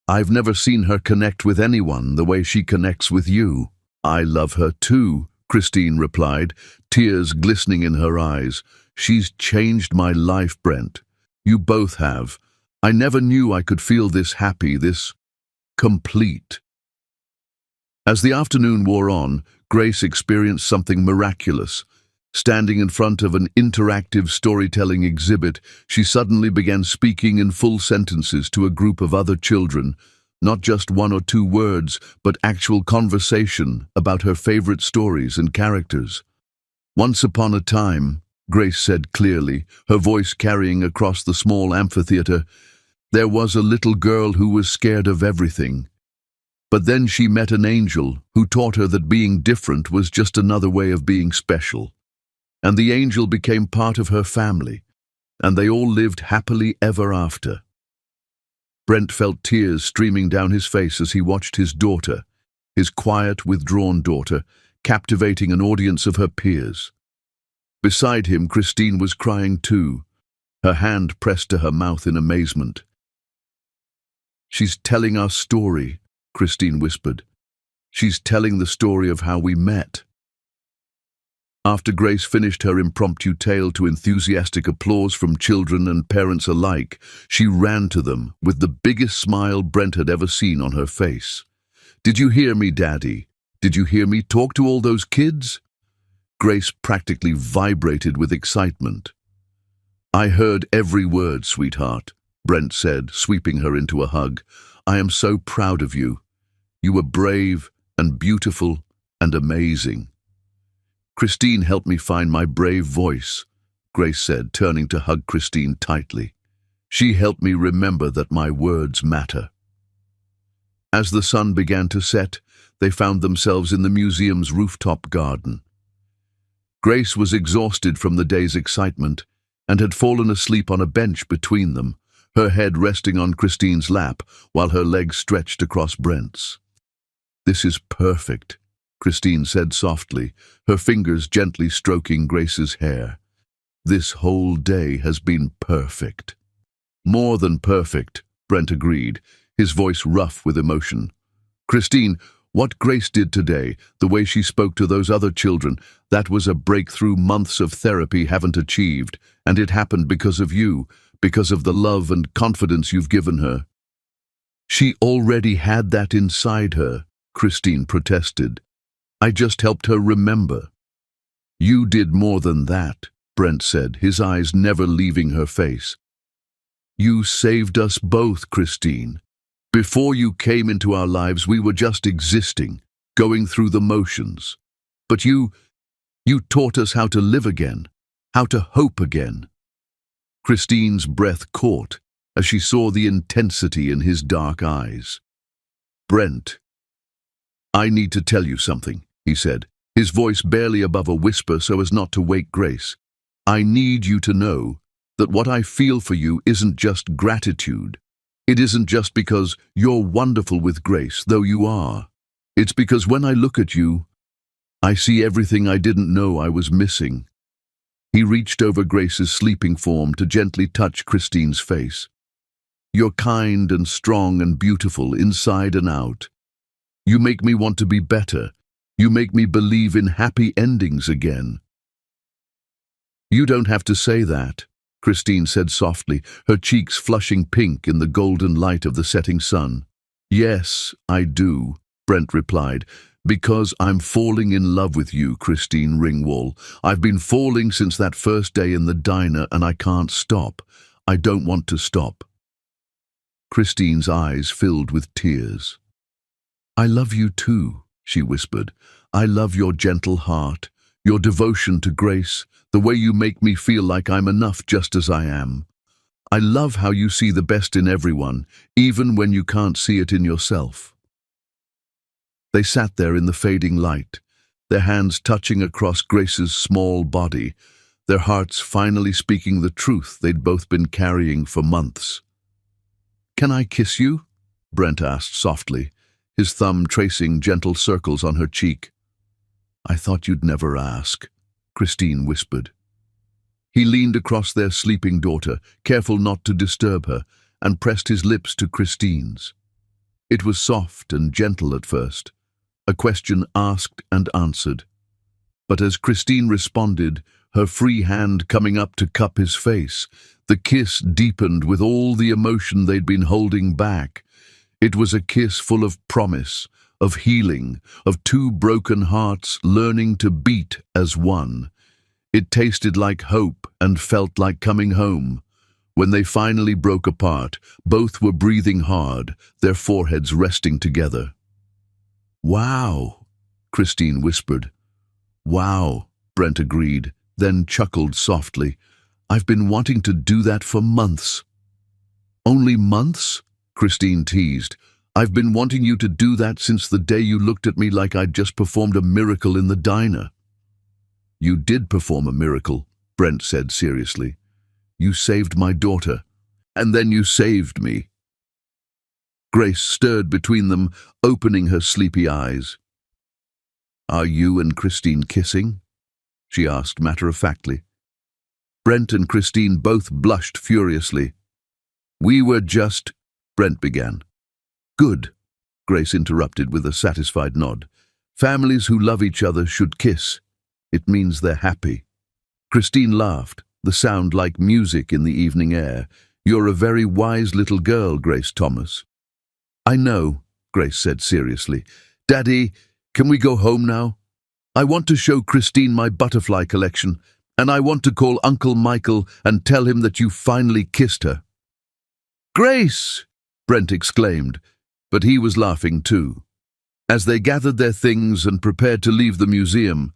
I've never seen her connect with anyone the way she connects with you. I love her too, Christine replied, tears glistening in her eyes. She's changed my life, Brent. You both have. I never knew I could feel this happy, this complete. As the afternoon wore on, Grace experienced something miraculous. Standing in front of an interactive storytelling exhibit, she suddenly began speaking in full sentences to a group of other children, not just one or two words, but actual conversation about her favorite stories and characters. Once upon a time, Grace said clearly, her voice carrying across the small amphitheater, there was a little girl who was scared of everything. But then she met an angel who taught her that being different was just another way of being special. And the angel became part of her family, and they all lived happily ever after. Brent felt tears streaming down his face as he watched his daughter, his quiet, withdrawn daughter, captivating an audience of her peers. Beside him, Christine was crying too, her hand pressed to her mouth in amazement. She's telling our story, Christine whispered. She's telling the story of how we met. After Grace finished her impromptu tale to enthusiastic applause from children and parents alike, she ran to them with the biggest smile Brent had ever seen on her face. Did you hear me, Daddy? Did you hear me talk to all those kids? Grace practically vibrated with excitement. I heard every word, sweetheart, Brent said, sweeping her into a hug. I am so proud of you. You were brave and beautiful and amazing. Christine helped me find my brave voice, Grace said, turning to hug Christine tightly. She helped me remember that my words matter. As the sun began to set, they found themselves in the museum's rooftop garden. Grace was exhausted from the day's excitement and had fallen asleep on a bench between them, her head resting on Christine's lap while her legs stretched across Brent's. This is perfect, Christine said softly, her fingers gently stroking Grace's hair. This whole day has been perfect. More than perfect, Brent agreed, his voice rough with emotion. Christine, what Grace did today, the way she spoke to those other children, that was a breakthrough months of therapy haven't achieved, and it happened because of you, because of the love and confidence you've given her. She already had that inside her, Christine protested. I just helped her remember. You did more than that, Brent said, his eyes never leaving her face. You saved us both, Christine. Before you came into our lives, we were just existing, going through the motions. But you taught us how to live again, how to hope again. Christine's breath caught as she saw the intensity in his dark eyes. Brent, I need to tell you something, he said, his voice barely above a whisper so as not to wake Grace. "I need you to know that what I feel for you isn't just gratitude. It isn't just because you're wonderful with Grace, though you are. It's because when I look at you, I see everything I didn't know I was missing." He reached over Grace's sleeping form to gently touch Christine's face. "You're kind and strong and beautiful inside and out. You make me want to be better. You make me believe in happy endings again." "You don't have to say that," Christine said softly, her cheeks flushing pink in the golden light of the setting sun. "Yes, I do," Brent replied, "because I'm falling in love with you, Christine Ringwall. I've been falling since that first day in the diner, and I can't stop. I don't want to stop." Christine's eyes filled with tears. "I love you too," she whispered. "I love your gentle heart, your devotion to Grace, the way you make me feel like I'm enough just as I am. I love how you see the best in everyone, even when you can't see it in yourself." They sat there in the fading light, their hands touching across Grace's small body, their hearts finally speaking the truth they'd both been carrying for months. "Can I kiss you?" Brent asked softly, his thumb tracing gentle circles on her cheek. "I thought you'd never ask," Christine whispered. He leaned across their sleeping daughter, careful not to disturb her, and pressed his lips to Christine's. It was soft and gentle at first, a question asked and answered. But as Christine responded, her free hand coming up to cup his face, the kiss deepened with all the emotion they'd been holding back. It was a kiss full of promise, of healing, of two broken hearts learning to beat as one. It tasted like hope and felt like coming home. When they finally broke apart, both were breathing hard, their foreheads resting together. "Wow," Christine whispered. "Wow," Brent agreed, then chuckled softly. "I've been wanting to do that for months." "Only months?" Christine teased. "I've been wanting you to do that since the day you looked at me like I'd just performed a miracle in the diner." "You did perform a miracle," Brent said seriously. "You saved my daughter, and then you saved me." Grace stirred between them, opening her sleepy eyes. "Are you and Christine kissing?" she asked matter-of-factly. Brent and Christine both blushed furiously. "We were just—" Brent began. "Good," Grace interrupted with a satisfied nod. "Families who love each other should kiss. It means they're happy." Christine laughed, the sound like music in the evening air. "You're a very wise little girl, Grace Thomas." "I know," Grace said seriously. "Daddy, can we go home now? I want to show Christine my butterfly collection, and I want to call Uncle Michael and tell him that you finally kissed her." "Grace!" Brent exclaimed, but he was laughing too. As they gathered their things and prepared to leave the museum,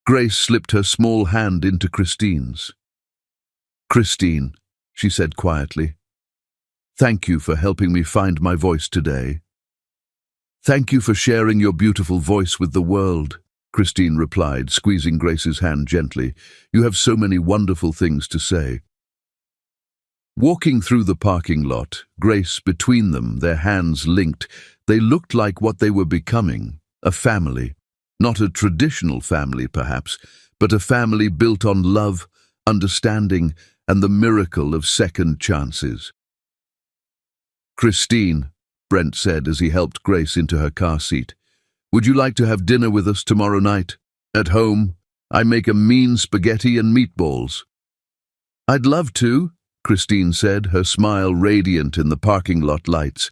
Grace slipped her small hand into Christine's. "Christine," she said quietly, "thank you for helping me find my voice today." "Thank you for sharing your beautiful voice with the world," Christine replied, squeezing Grace's hand gently. "You have so many wonderful things to say." Walking through the parking lot, Grace between them, their hands linked, they looked like what they were becoming, a family. Not a traditional family, perhaps, but a family built on love, understanding, and the miracle of second chances. "Christine," Brent said as he helped Grace into her car seat, "would you like to have dinner with us tomorrow night? At home, I make a mean spaghetti and meatballs." "I'd love to," Christine said, her smile radiant in the parking lot lights,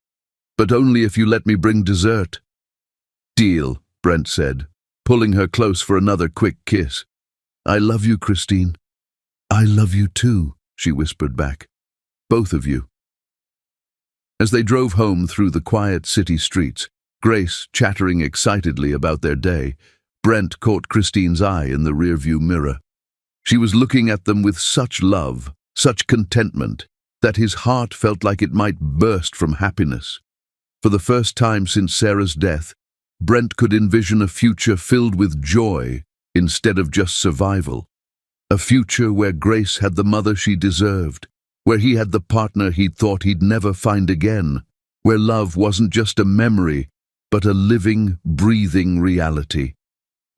"but only if you let me bring dessert." "Deal," Brent said, pulling her close for another quick kiss. "I love you, Christine." "I love you too," she whispered back. "Both of you." As they drove home through the quiet city streets, Grace chattering excitedly about their day, Brent caught Christine's eye in the rearview mirror. She was looking at them with such love, such contentment, that his heart felt like it might burst from happiness. For the first time since Sarah's death, Brent could envision a future filled with joy instead of just survival. A future where Grace had the mother she deserved, where he had the partner he'd thought he'd never find again, where love wasn't just a memory, but a living, breathing reality.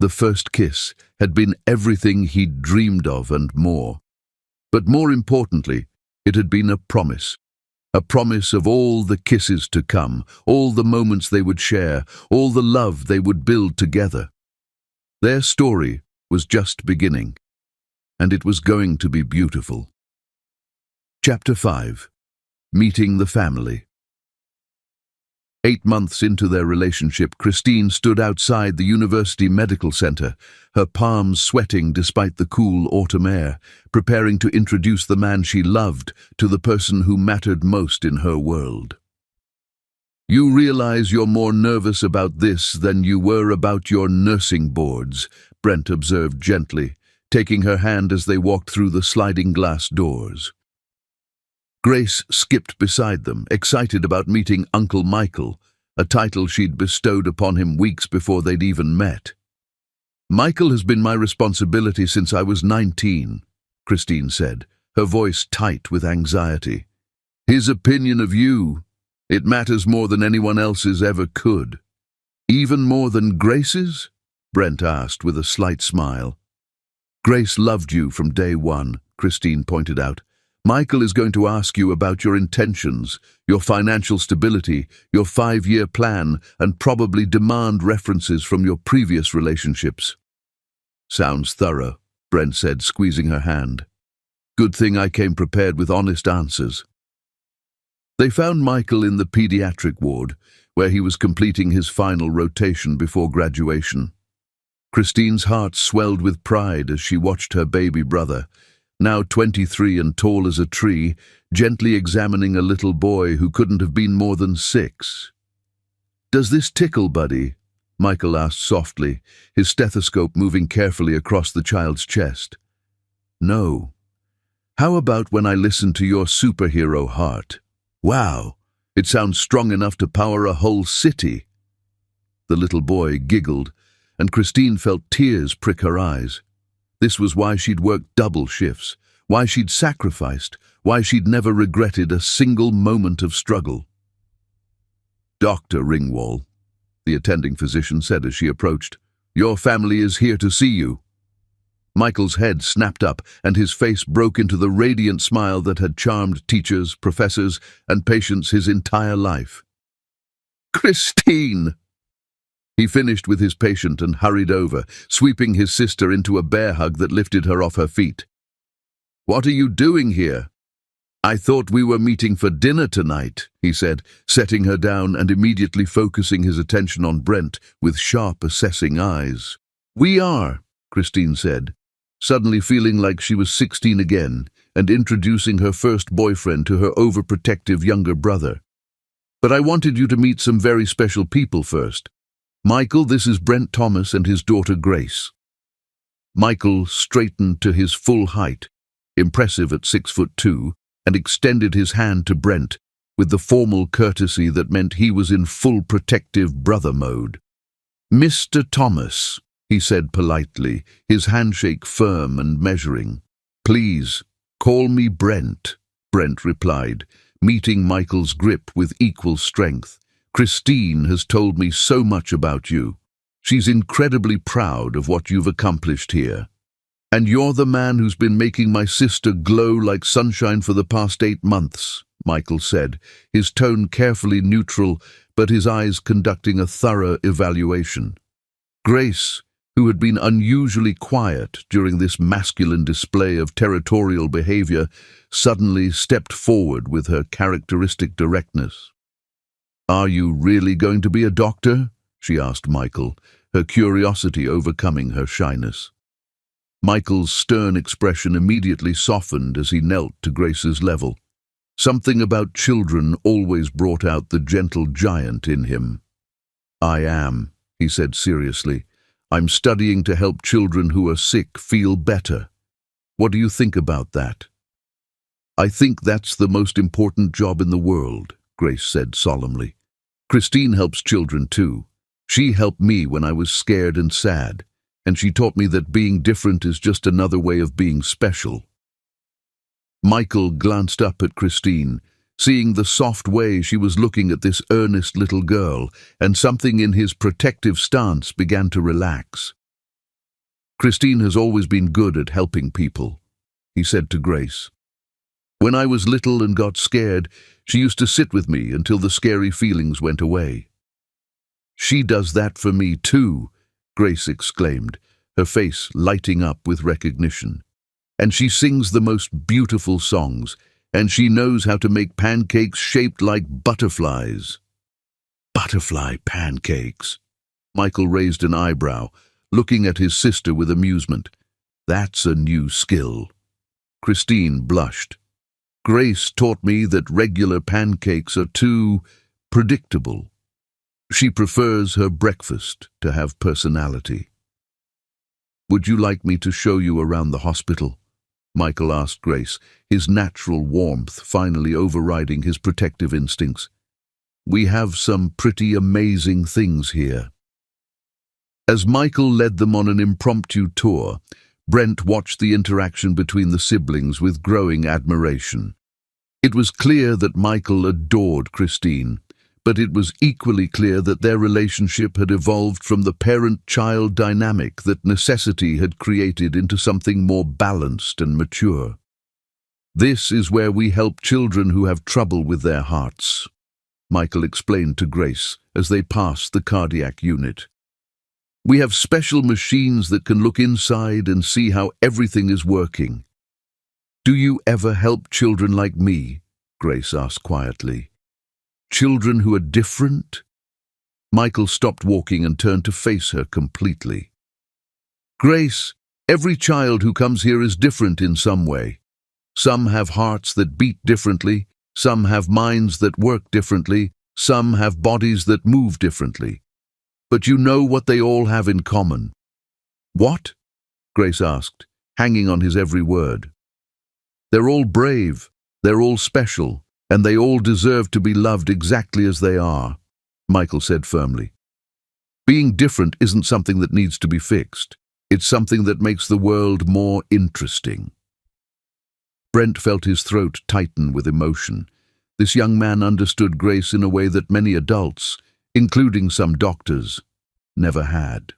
The first kiss had been everything he'd dreamed of and more. But more importantly, it had been a promise of all the kisses to come, all the moments they would share, all the love they would build together. Their story was just beginning, and it was going to be beautiful. Chapter 5. Meeting the Family. 8 months into their relationship, Christine stood outside the university medical center, her palms sweating despite the cool autumn air, preparing to introduce the man she loved to the person who mattered most in her world. "You realize you're more nervous about this than you were about your nursing boards," Brent observed gently, taking her hand as they walked through the sliding glass doors. Grace skipped beside them, excited about meeting Uncle Michael, a title she'd bestowed upon him weeks before they'd even met. "Michael has been my responsibility since I was 19, Christine said, her voice tight with anxiety. "His opinion of you, it matters more than anyone else's ever could." "Even more than Grace's?" Brent asked with a slight smile. "Grace loved you from day one," Christine pointed out. "Michael is going to ask you about your intentions, your financial stability, your 5-year plan, and probably demand references from your previous relationships." "Sounds thorough," Brent said, squeezing her hand. "Good thing I came prepared with honest answers." They found Michael in the pediatric ward, where he was completing his final rotation before graduation. Christine's heart swelled with pride as she watched her baby brother, now 23 and tall as a tree, gently examining a little boy who couldn't have been more than 6. "Does this tickle, buddy?" Michael asked softly, his stethoscope moving carefully across the child's chest. "No. How about when I listen to your superhero heart? Wow, it sounds strong enough to power a whole city." The little boy giggled, and Christine felt tears prick her eyes. This was why she'd worked double shifts, why she'd sacrificed, why she'd never regretted a single moment of struggle. "Dr. Ringwall," the attending physician said as she approached, "your family is here to see you." Michael's head snapped up, and his face broke into the radiant smile that had charmed teachers, professors, and patients his entire life. "Christine!" He finished with his patient and hurried over, sweeping his sister into a bear hug that lifted her off her feet. "What are you doing here?" "I thought we were meeting for dinner tonight," he said, setting her down and immediately focusing his attention on Brent with sharp, assessing eyes. "We are," Christine said, suddenly feeling like she was 16 again and introducing her first boyfriend to her overprotective younger brother. "But I wanted you to meet some very special people first. Michael, this is Brent Thomas and his daughter Grace." Michael straightened to his full height, impressive at 6'2", and extended his hand to Brent with the formal courtesy that meant he was in full protective brother mode. "Mr. Thomas," he said politely, his handshake firm and measuring. "Please, call me Brent," Brent replied, meeting Michael's grip with equal strength. "Christine has told me so much about you. She's incredibly proud of what you've accomplished here. And you're the man who's been making my sister glow like sunshine for the past 8 months, Michael said, his tone carefully neutral, but his eyes conducting a thorough evaluation. Grace, who had been unusually quiet during this masculine display of territorial behavior, suddenly stepped forward with her characteristic directness. "Are you really going to be a doctor?" she asked Michael, her curiosity overcoming her shyness. Michael's stern expression immediately softened as he knelt to Grace's level. Something about children always brought out the gentle giant in him. "I am," he said seriously. "I'm studying to help children who are sick feel better. What do you think about that?" "I think that's the most important job in the world," Grace said solemnly. "Christine helps children too. She helped me when I was scared and sad, and she taught me that being different is just another way of being special." Michael glanced up at Christine, seeing the soft way she was looking at this earnest little girl, and something in his protective stance began to relax. "Christine has always been good at helping people," he said to Grace. "When I was little and got scared, she used to sit with me until the scary feelings went away." "She does that for me too," Grace exclaimed, her face lighting up with recognition. "And she sings the most beautiful songs, and she knows how to make pancakes shaped like butterflies." "Butterfly pancakes?" Michael raised an eyebrow, looking at his sister with amusement. "That's a new skill." Christine blushed. "Grace taught me that regular pancakes are too predictable. She prefers her breakfast to have personality." "Would you like me to show you around the hospital?" Michael asked Grace, his natural warmth finally overriding his protective instincts. "We have some pretty amazing things here." As Michael led them on an impromptu tour, Brent watched the interaction between the siblings with growing admiration. It was clear that Michael adored Christine, but it was equally clear that their relationship had evolved from the parent-child dynamic that necessity had created into something more balanced and mature. "This is where we help children who have trouble with their hearts," Michael explained to Grace as they passed the cardiac unit. "We have special machines that can look inside and see how everything is working." "Do you ever help children like me?" Grace asked quietly. "Children who are different?" Michael stopped walking and turned to face her completely. "Grace, every child who comes here is different in some way. Some have hearts that beat differently, some have minds that work differently, some have bodies that move differently. But you know what they all have in common." "What?" Grace asked, hanging on his every word. "They're all brave, they're all special, and they all deserve to be loved exactly as they are," Michael said firmly. "Being different isn't something that needs to be fixed. It's something that makes the world more interesting." Brent felt his throat tighten with emotion. This young man understood Grace in a way that many adults, including some doctors, never had.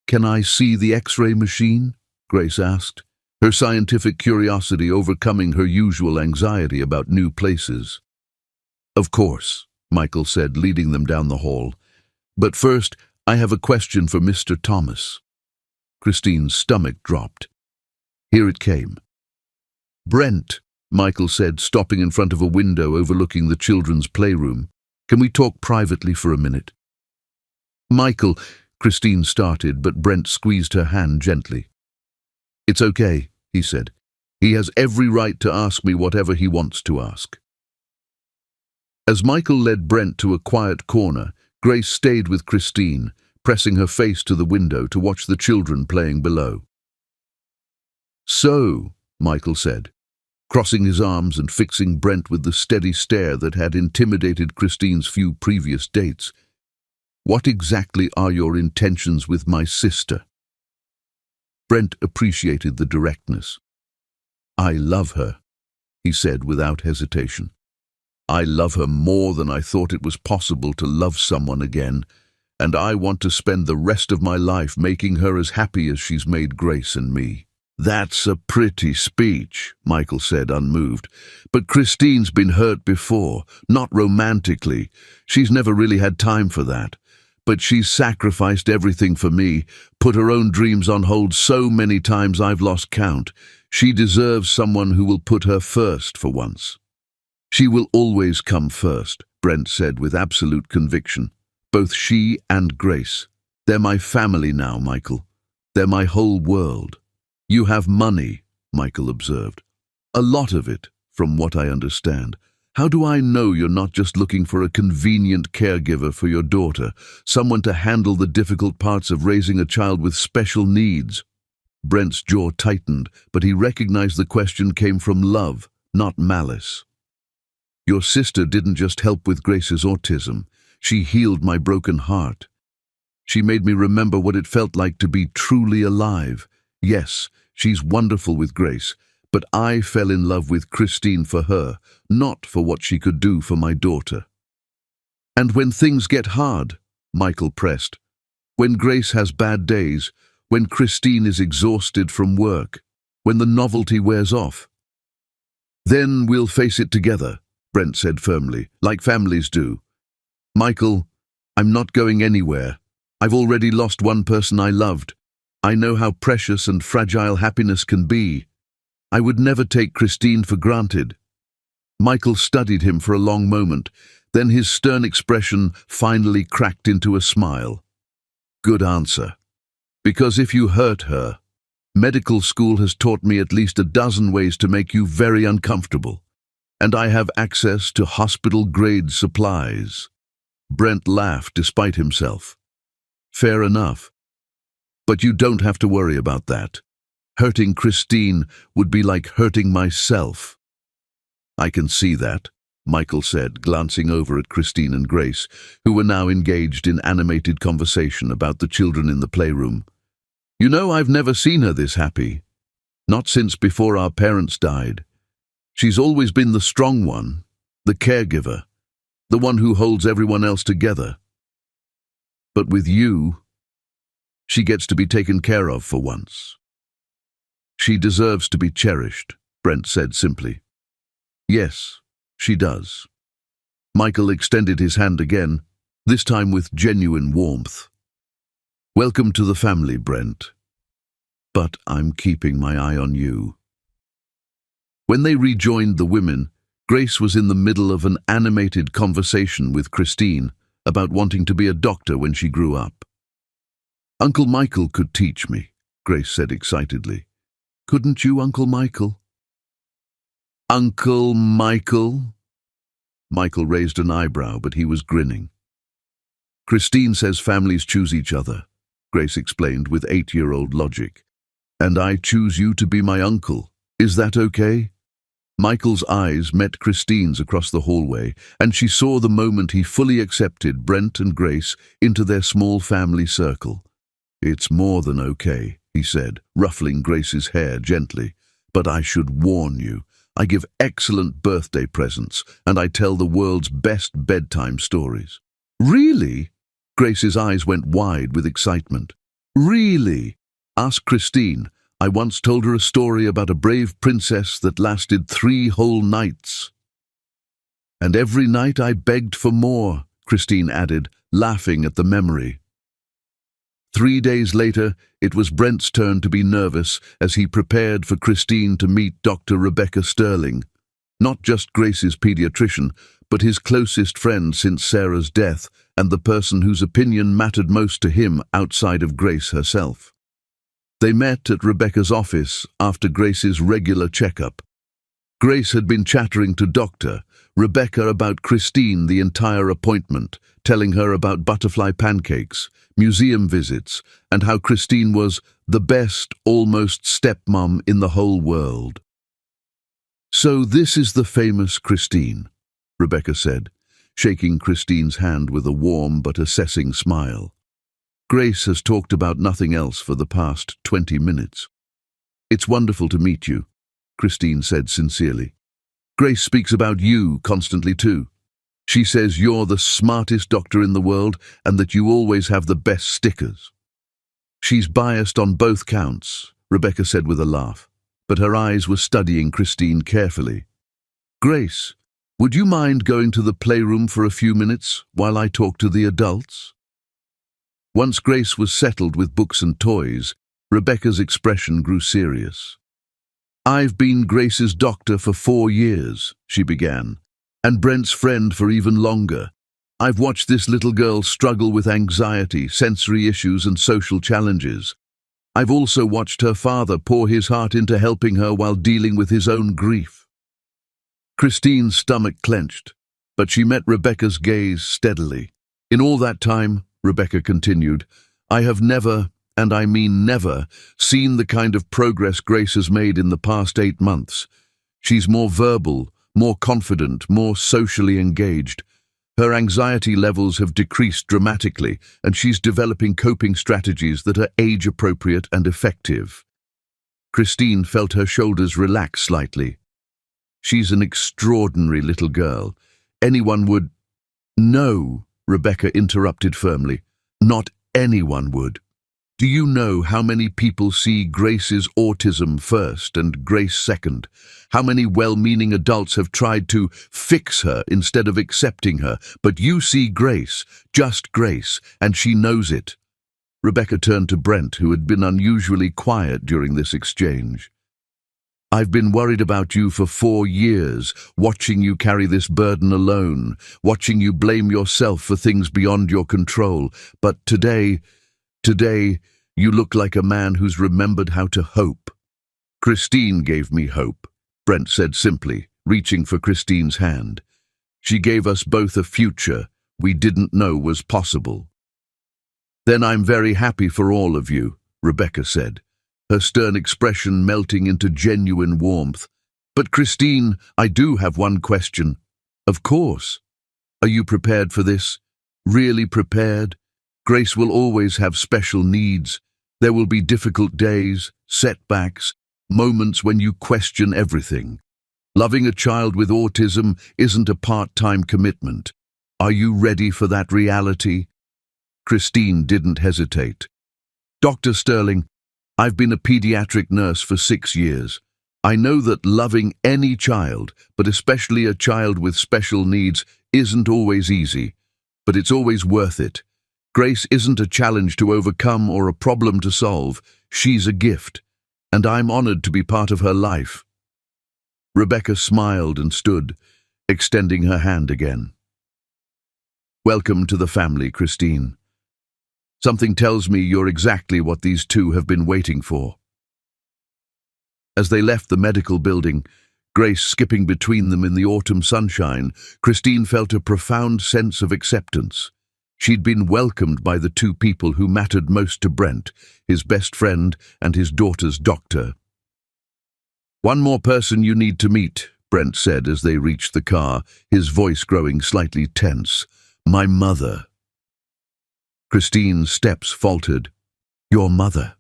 "Can I see the X-ray machine?" Grace asked, her scientific curiosity overcoming her usual anxiety about new places. "Of course," Michael said, leading them down the hall. "But first, I have a question for Mr. Thomas." Christine's stomach dropped. Here it came. "Brent," Michael said, stopping in front of a window overlooking the children's playroom, "can we talk privately for a minute?" "Michael," Christine started, but Brent squeezed her hand gently. "It's okay," he said. "He has every right to ask me whatever he wants to ask." As Michael led Brent to a quiet corner, Grace stayed with Christine, pressing her face to the window to watch the children playing below. "So," Michael said, crossing his arms and fixing Brent with the steady stare that had intimidated Christine's few previous dates, "what exactly are your intentions with my sister?" Brent appreciated the directness. "I love her," he said without hesitation. "I love her more than I thought it was possible to love someone again, and I want to spend the rest of my life making her as happy as she's made Grace and me." "That's a pretty speech," Michael said, unmoved. "But Christine's been hurt before, not romantically. She's never really had time for that. But she's sacrificed everything for me, put her own dreams on hold so many times I've lost count. She deserves someone who will put her first for once." "She will always come first," Brent said with absolute conviction. "Both she and Grace. They're my family now, Michael. They're my whole world." "You have money," Michael observed. "A lot of it, from what I understand. How do I know you're not just looking for a convenient caregiver for your daughter, someone to handle the difficult parts of raising a child with special needs?" Brent's jaw tightened, but he recognized the question came from love, not malice. "Your sister didn't just help with Grace's autism. She healed my broken heart. She made me remember what it felt like to be truly alive. Yes, she's wonderful with Grace, but I fell in love with Christine for her, not for what she could do for my daughter. And when things get hard, Michael pressed, when Grace has bad days, when Christine is exhausted from work, when the novelty wears off, then we'll face it together, Brent said firmly, like families do. Michael, I'm not going anywhere. I've already lost one person I loved. I know how precious and fragile happiness can be. I would never take Christine for granted. Michael studied him for a long moment, then his stern expression finally cracked into a smile. Good answer. Because if you hurt her, medical school has taught me at least a dozen ways to make you very uncomfortable, and I have access to hospital-grade supplies. Brent laughed despite himself. Fair enough. But you don't have to worry about that. Hurting Christine would be like hurting myself. I can see that, Michael said, glancing over at Christine and Grace, who were now engaged in animated conversation about the children in the playroom. You know, I've never seen her this happy. Not since before our parents died. She's always been the strong one, the caregiver, the one who holds everyone else together. But with you, she gets to be taken care of for once. She deserves to be cherished, Brent said simply. Yes, she does. Michael extended his hand again, this time with genuine warmth. Welcome to the family, Brent. But I'm keeping my eye on you. When they rejoined the women, Grace was in the middle of an animated conversation with Christine about wanting to be a doctor when she grew up. Uncle Michael could teach me, Grace said excitedly. Couldn't you, Uncle Michael? Uncle Michael? Michael raised an eyebrow, but he was grinning. Christine says families choose each other, Grace explained with 8-year-old logic. And I choose you to be my uncle. Is that okay? Michael's eyes met Christine's across the hallway, and she saw the moment he fully accepted Brent and Grace into their small family circle. It's more than okay, he said, ruffling Grace's hair gently. But I should warn you, I give excellent birthday presents, and I tell the world's best bedtime stories. Really? Grace's eyes went wide with excitement. Really? Ask Christine. I once told her a story about a brave princess that lasted 3 whole nights. And every night I begged for more, Christine added, laughing at the memory. 3 days later, it was Brent's turn to be nervous as he prepared for Christine to meet Dr. Rebecca Sterling, not just Grace's pediatrician, but his closest friend since Sarah's death and the person whose opinion mattered most to him outside of Grace herself. They met at Rebecca's office after Grace's regular checkup. Grace had been chattering to Dr. Rebecca about Christine the entire appointment, telling her about butterfly pancakes, museum visits, and how Christine was the best, almost stepmom in the whole world. So this is the famous Christine, Rebecca said, shaking Christine's hand with a warm but assessing smile. Grace has talked about nothing else for the past 20 minutes. It's wonderful to meet you, Christine said sincerely. Grace speaks about you constantly too. She says you're the smartest doctor in the world and that you always have the best stickers. She's biased on both counts, Rebecca said with a laugh, but her eyes were studying Christine carefully. Grace, would you mind going to the playroom for a few minutes while I talk to the adults? Once Grace was settled with books and toys, Rebecca's expression grew serious. I've been Grace's doctor for 4 years, she began, and Brent's friend for even longer. I've watched this little girl struggle with anxiety, sensory issues, and social challenges. I've also watched her father pour his heart into helping her while dealing with his own grief. Christine's stomach clenched, but she met Rebecca's gaze steadily. In all that time, Rebecca continued, I have never, and I mean never, seen the kind of progress Grace has made in the past 8 months. She's more verbal, more confident, more socially engaged. Her anxiety levels have decreased dramatically, and she's developing coping strategies that are age-appropriate and effective. Christine felt her shoulders relax slightly. She's an extraordinary little girl. Anyone would... No, Rebecca interrupted firmly. Not anyone would. Do you know how many people see Grace's autism first and Grace second? How many well-meaning adults have tried to fix her instead of accepting her? But you see Grace, just Grace, and she knows it. Rebecca turned to Brent, who had been unusually quiet during this exchange. I've been worried about you for 4 years, watching you carry this burden alone, watching you blame yourself for things beyond your control. But today, you look like a man who's remembered how to hope. Christine gave me hope, Brent said simply, reaching for Christine's hand. She gave us both a future we didn't know was possible. Then I'm very happy for all of you, Rebecca said, her stern expression melting into genuine warmth. But Christine, I do have one question. Of course. Are you prepared for this? Really prepared? Grace will always have special needs. There will be difficult days, setbacks, moments when you question everything. Loving a child with autism isn't a part-time commitment. Are you ready for that reality? Christine didn't hesitate. Dr. Sterling, I've been a pediatric nurse for 6 years. I know that loving any child, but especially a child with special needs, isn't always easy, but it's always worth it. Grace isn't a challenge to overcome or a problem to solve. She's a gift, and I'm honored to be part of her life. Rebecca smiled and stood, extending her hand again. Welcome to the family, Christine. Something tells me you're exactly what these two have been waiting for. As they left the medical building, Grace skipping between them in the autumn sunshine, Christine felt a profound sense of acceptance. She'd been welcomed by the two people who mattered most to Brent, his best friend and his daughter's doctor. One more person you need to meet, Brent said as they reached the car, his voice growing slightly tense. My mother. Christine's steps faltered. Your mother?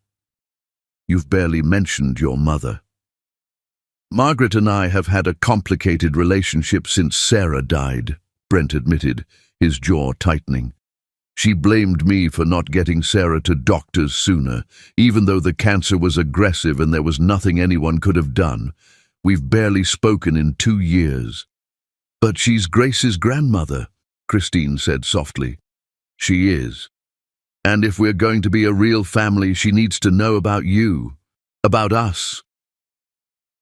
You've barely mentioned your mother. Margaret and I have had a complicated relationship since Sarah died, Brent admitted, his jaw tightening. She blamed me for not getting Sarah to doctors sooner, even though the cancer was aggressive and there was nothing anyone could have done. We've barely spoken in 2 years. But she's Grace's grandmother, Christine said softly. She is. And if we're going to be a real family, she needs to know about you, about us.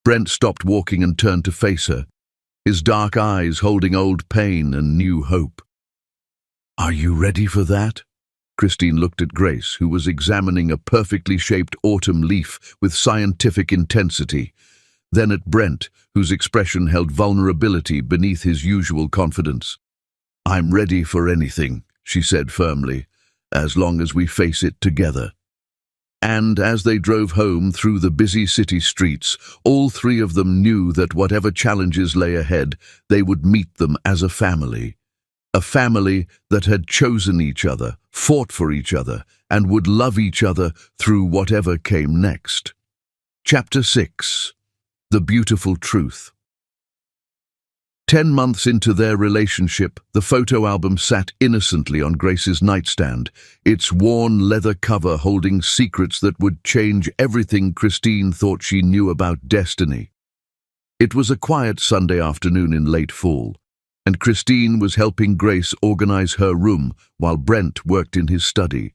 Brent stopped walking and turned to face her, his dark eyes holding old pain and new hope. Are you ready for that? Christine looked at Grace, who was examining a perfectly shaped autumn leaf with scientific intensity, then at Brent, whose expression held vulnerability beneath his usual confidence. I'm ready for anything, she said firmly, as long as we face it together. And as they drove home through the busy city streets, all three of them knew that whatever challenges lay ahead, they would meet them as a family. A family that had chosen each other, fought for each other, and would love each other through whatever came next. Chapter 6. The Beautiful Truth. 10 months into their relationship, the photo album sat innocently on Grace's nightstand, its worn leather cover holding secrets that would change everything Christine thought she knew about destiny. It was a quiet Sunday afternoon in late fall, and Christine was helping Grace organize her room while Brent worked in his study.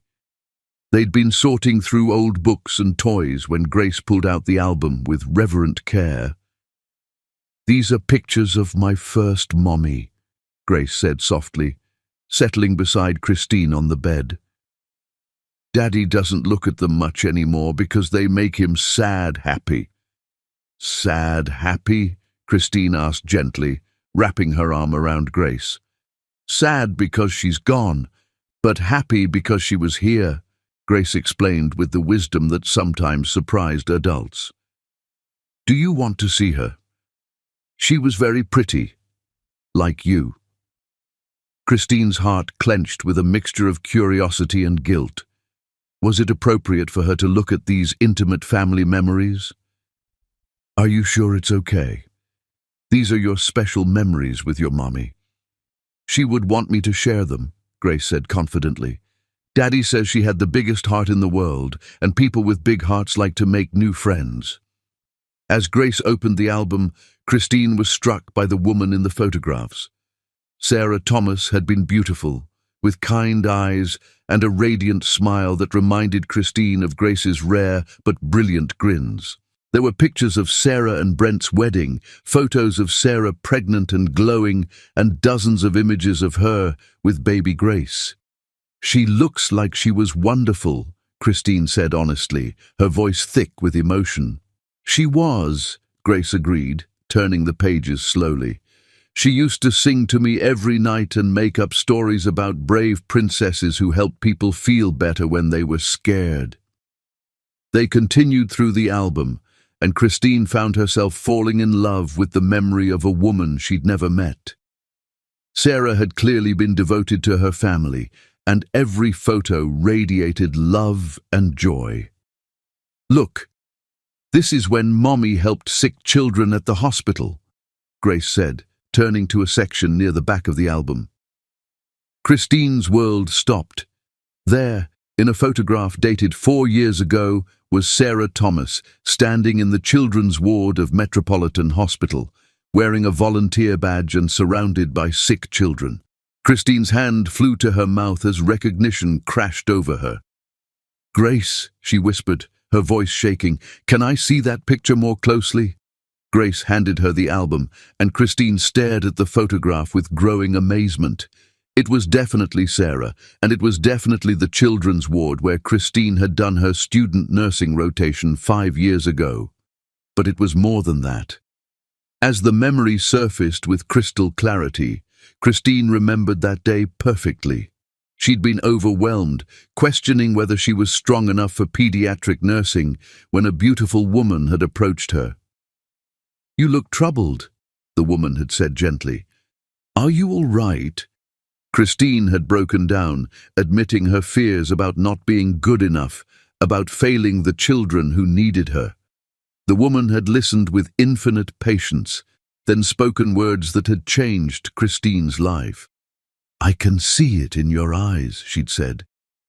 They'd been sorting through old books and toys when Grace pulled out the album with reverent care. These are pictures of my first mommy, Grace said softly, settling beside Christine on the bed. Daddy doesn't look at them much anymore because they make him sad happy. Sad happy? Christine asked gently, wrapping her arm around Grace. Sad because she's gone, but happy because she was here, Grace explained with the wisdom that sometimes surprised adults. Do you want to see her? She was very pretty, like you. Christine's heart clenched with a mixture of curiosity and guilt. Was it appropriate for her to look at these intimate family memories? "Are you sure it's okay? These are your special memories with your mommy." "She would want me to share them," Grace said confidently. "Daddy says she had the biggest heart in the world, and people with big hearts like to make new friends." As Grace opened the album, Christine was struck by the woman in the photographs. Sarah Thomas had been beautiful, with kind eyes and a radiant smile that reminded Christine of Grace's rare but brilliant grins. There were pictures of Sarah and Brent's wedding, photos of Sarah pregnant and glowing, and dozens of images of her with baby Grace. "She looks like she was wonderful," Christine said honestly, her voice thick with emotion. "She was," Grace agreed, turning the pages slowly. "She used to sing to me every night and make up stories about brave princesses who helped people feel better when they were scared." They continued through the album, and Christine found herself falling in love with the memory of a woman she'd never met. Sarah had clearly been devoted to her family, and every photo radiated love and joy. "Look, this is when Mommy helped sick children at the hospital," Grace said, turning to a section near the back of the album. Christine's world stopped. There, in a photograph dated 4 years ago, was Sarah Thomas standing in the children's ward of Metropolitan Hospital, wearing a volunteer badge and surrounded by sick children. Christine's hand flew to her mouth as recognition crashed over her. "Grace," she whispered, her voice shaking, "can I see that picture more closely?" Grace handed her the album, and Christine stared at the photograph with growing amazement. It was definitely Sarah, and it was definitely the children's ward where Christine had done her student nursing rotation 5 years ago. But it was more than that. As the memory surfaced with crystal clarity, Christine remembered that day perfectly. She'd been overwhelmed, questioning whether she was strong enough for pediatric nursing, when a beautiful woman had approached her. "You look troubled," the woman had said gently. "Are you all right?" Christine had broken down, admitting her fears about not being good enough, about failing the children who needed her. The woman had listened with infinite patience, then spoken words that had changed Christine's life. "I can see it in your eyes," she'd said.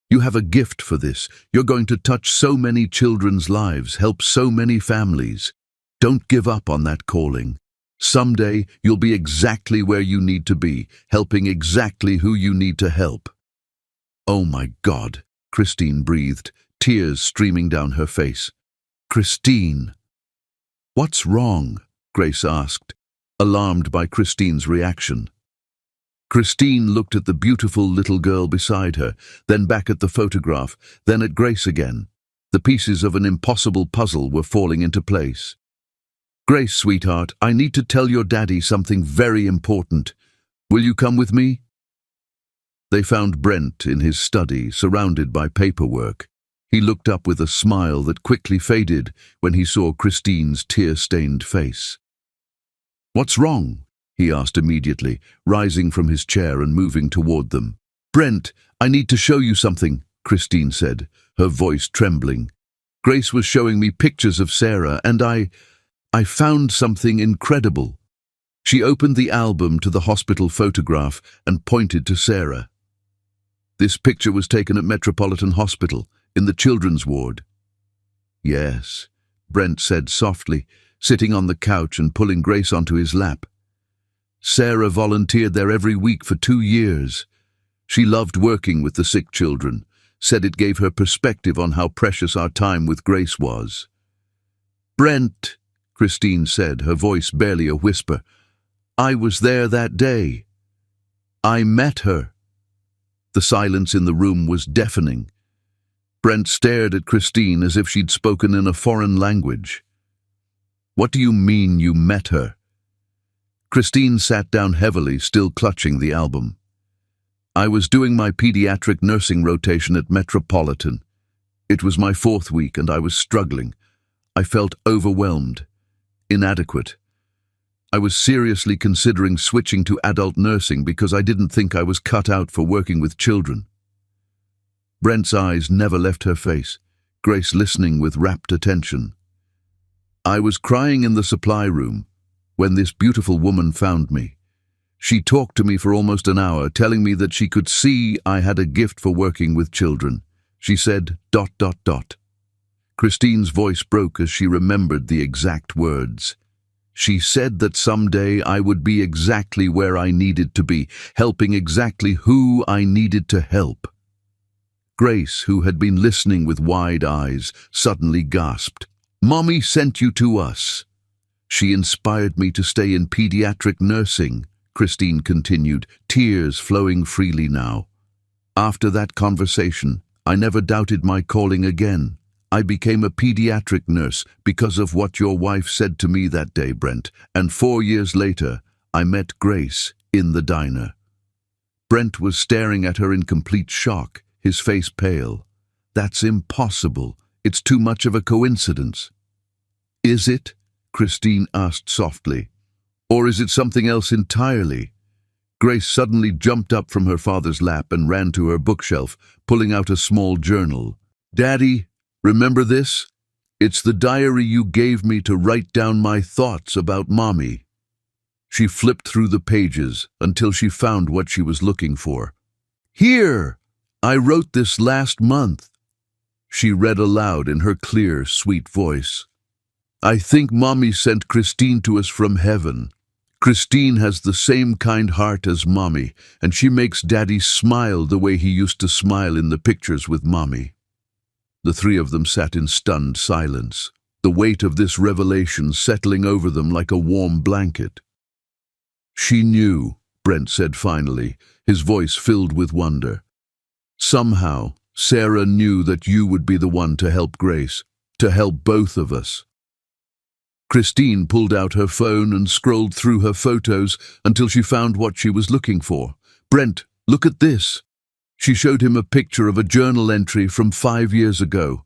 "You have a gift for this. You're going to touch so many children's lives, help so many families. Don't give up on that calling. Someday you'll be exactly where you need to be, helping exactly who you need to help." "Oh my God," Christine breathed, tears streaming down her face. "Christine." "What's wrong?" Grace asked, alarmed by Christine's reaction. Christine looked at the beautiful little girl beside her, then back at the photograph, then at Grace again. The pieces of an impossible puzzle were falling into place. "Grace, sweetheart, I need to tell your daddy something very important. Will you come with me?" They found Brent in his study, surrounded by paperwork. He looked up with a smile that quickly faded when he saw Christine's tear-stained face. "What's wrong?" he asked immediately, rising from his chair and moving toward them. "Brent, I need to show you something," Christine said, her voice trembling. "Grace was showing me pictures of Sarah, and I found something incredible." She opened the album to the hospital photograph and pointed to Sarah. "This picture was taken at Metropolitan Hospital, in the children's ward." "Yes," Brent said softly, sitting on the couch and pulling Grace onto his lap. "Sarah volunteered there every week for 2 years. She loved working with the sick children, said it gave her perspective on how precious our time with Grace was." "Brent," Christine said, her voice barely a whisper, "I was there that day. I met her." The silence in the room was deafening. Brent stared at Christine as if she'd spoken in a foreign language. "What do you mean you met her?" Christine sat down heavily, still clutching the album. "I was doing my pediatric nursing rotation at Metropolitan. It was my 4th week and I was struggling. I felt overwhelmed, inadequate. I was seriously considering switching to adult nursing because I didn't think I was cut out for working with children. Brent's eyes never left her face, Grace listening with rapt attention. I was crying in the supply room when this beautiful woman found me. She talked to me for almost an hour, telling me that she could see I had a gift for working with children. She said, ... Christine's voice broke as she remembered the exact words. She said that someday I would be exactly where I needed to be, helping exactly who I needed to help. Grace, who had been listening with wide eyes, suddenly gasped, "Mommy sent you to us." "She inspired me to stay in pediatric nursing," Christine continued, tears flowing freely now. "After that conversation, I never doubted my calling again. I became a pediatric nurse because of what your wife said to me that day, Brent, and 4 years later, I met Grace in the diner." Brent was staring at her in complete shock, his face pale. "That's impossible. It's too much of a coincidence." "Is it?" Christine asked softly. "Or is it something else entirely?" Grace suddenly jumped up from her father's lap and ran to her bookshelf, pulling out a small journal. "Daddy, remember this? It's the diary you gave me to write down my thoughts about Mommy." She flipped through the pages until she found what she was looking for. "Here! I wrote this last month." She read aloud in her clear, sweet voice. "I think Mommy sent Christine to us from heaven. Christine has the same kind heart as Mommy, and she makes Daddy smile the way he used to smile in the pictures with Mommy." The three of them sat in stunned silence, the weight of this revelation settling over them like a warm blanket. "She knew," Brent said finally, his voice filled with wonder. "Somehow, Sarah knew that you would be the one to help Grace, to help both of us." Christine pulled out her phone and scrolled through her photos until she found what she was looking for. "Brent, look at this." She showed him a picture of a journal entry from 5 years ago.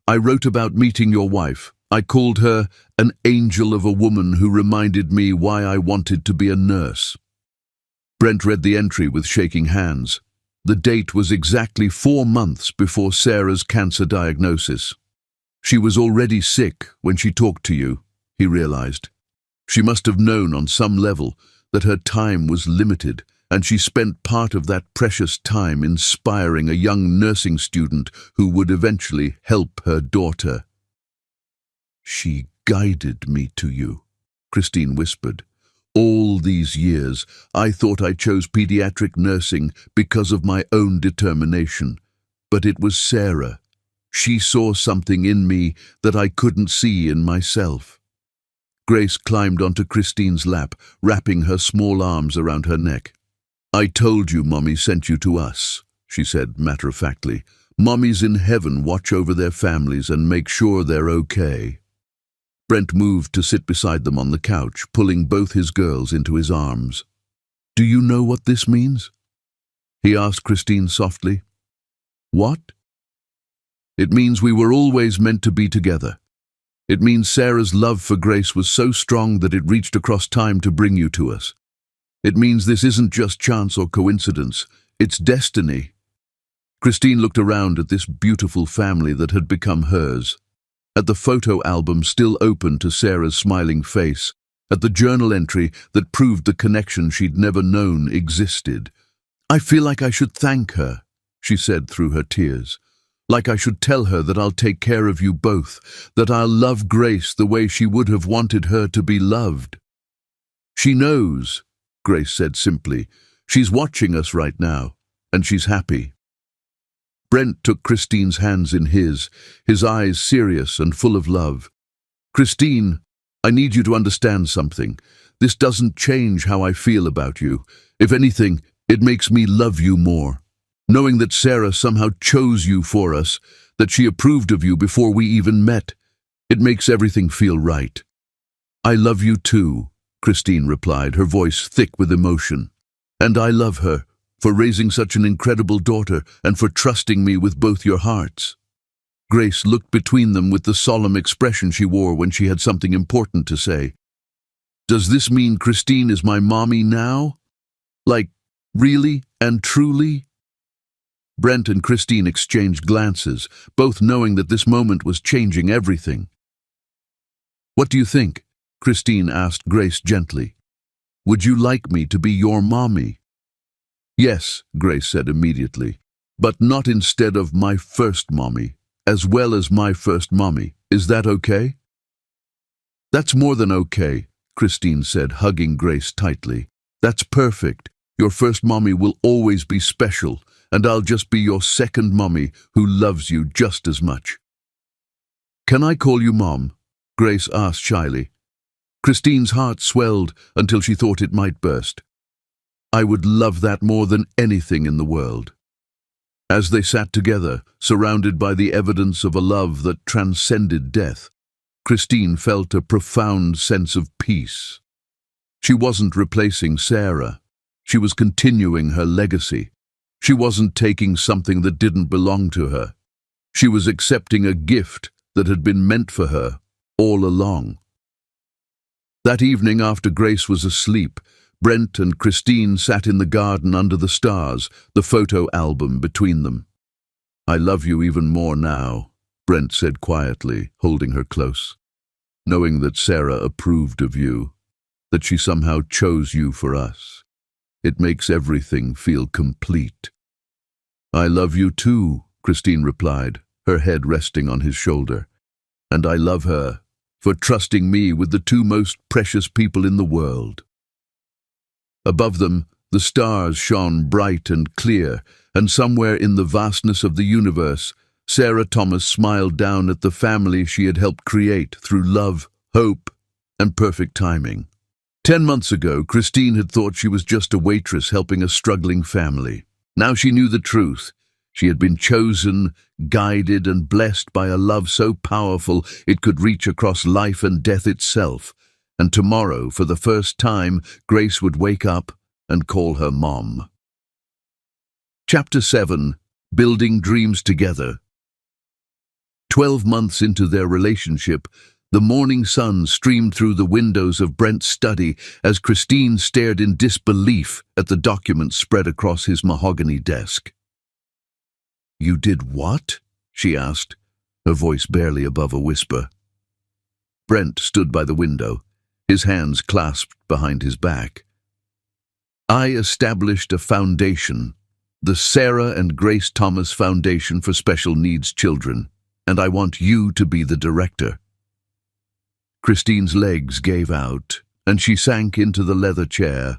"I wrote about meeting your wife. I called her an angel of a woman who reminded me why I wanted to be a nurse." Brent read the entry with shaking hands. The date was exactly 4 months before Sarah's cancer diagnosis. She was already sick when she talked to you, he realized. She must have known on some level that her time was limited, and she spent part of that precious time inspiring a young nursing student who would eventually help her daughter. "She guided me to you," Christine whispered. "All these years, I thought I chose pediatric nursing because of my own determination. But it was Sarah. She saw something in me that I couldn't see in myself." Grace climbed onto Christine's lap, wrapping her small arms around her neck. "I told you Mommy sent you to us," she said matter-of-factly. "Mommies in heaven watch over their families and make sure they're okay." Brent moved to sit beside them on the couch, pulling both his girls into his arms. "Do you know what this means?" he asked Christine softly. "What?" "It means we were always meant to be together. It means Sarah's love for Grace was so strong that it reached across time to bring you to us. It means this isn't just chance or coincidence, it's destiny." Christine looked around at this beautiful family that had become hers, at the photo album still open to Sarah's smiling face, at the journal entry that proved the connection she'd never known existed. "I feel like I should thank her," she said through her tears. "Like I should tell her that I'll take care of you both, that I'll love Grace the way she would have wanted her to be loved." "She knows," Grace said simply. "She's watching us right now, and she's happy." Brent took Christine's hands in his eyes serious and full of love. "Christine, I need you to understand something. This doesn't change how I feel about you. If anything, it makes me love you more. Knowing that Sarah somehow chose you for us, that she approved of you before we even met, it makes everything feel right." "I love you too," Christine replied, her voice thick with emotion. "And I love her, for raising such an incredible daughter and for trusting me with both your hearts." Grace looked between them with the solemn expression she wore when she had something important to say. Does this mean Christine is my mommy now? Like, really and truly? Brent and Christine exchanged glances, both knowing that this moment was changing everything. What do you think? Christine asked Grace gently. Would you like me to be your mommy? Yes, Grace said immediately, but not instead of my first mommy, as well as my first mommy. Is that okay? That's more than okay, Christine said, hugging Grace tightly. That's perfect. Your first mommy will always be special, and I'll just be your second mommy who loves you just as much. Can I call you Mom? Grace asked shyly. Christine's heart swelled until she thought it might burst. I would love that more than anything in the world. As they sat together, surrounded by the evidence of a love that transcended death, Christine felt a profound sense of peace. She wasn't replacing Sarah. She was continuing her legacy. She wasn't taking something that didn't belong to her. She was accepting a gift that had been meant for her all along. That evening, after Grace was asleep, Brent and Christine sat in the garden under the stars, the photo album between them. I love you even more now, Brent said quietly, holding her close. Knowing that Sarah approved of you, that she somehow chose you for us, it makes everything feel complete. I love you too, Christine replied, her head resting on his shoulder. And I love her for trusting me with the two most precious people in the world. Above them, the stars shone bright and clear, and somewhere in the vastness of the universe, Sarah Thomas smiled down at the family she had helped create through love, hope, and perfect timing. 10 months ago, Christine had thought she was just a waitress helping a struggling family. Now she knew the truth. She had been chosen, guided, and blessed by a love so powerful it could reach across life and death itself. And tomorrow, for the first time, Grace would wake up and call her Mom. Chapter 7. Building Dreams Together. 12 months into their relationship, the morning sun streamed through the windows of Brent's study as Christine stared in disbelief at the documents spread across his mahogany desk. You did what? She asked, her voice barely above a whisper. Brent stood by the window, his hands clasped behind his back. I established a foundation, the Sarah and Grace Thomas Foundation for Special Needs Children, and I want you to be the director. Christine's legs gave out, and she sank into the leather chair.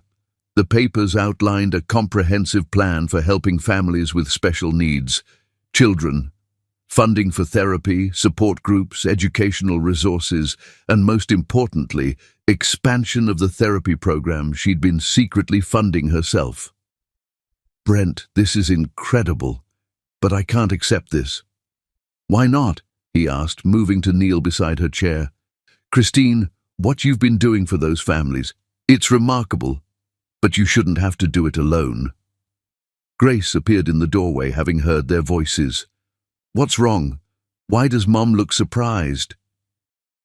The papers outlined a comprehensive plan for helping families with special needs, children, funding for therapy, support groups, educational resources, and most importantly, expansion of the therapy program she'd been secretly funding herself. Brent, this is incredible, but I can't accept this. Why not? He asked, moving to kneel beside her chair. Christine, what you've been doing for those families, it's remarkable, but you shouldn't have to do it alone. Grace appeared in the doorway, having heard their voices. What's wrong? Why does Mom look surprised?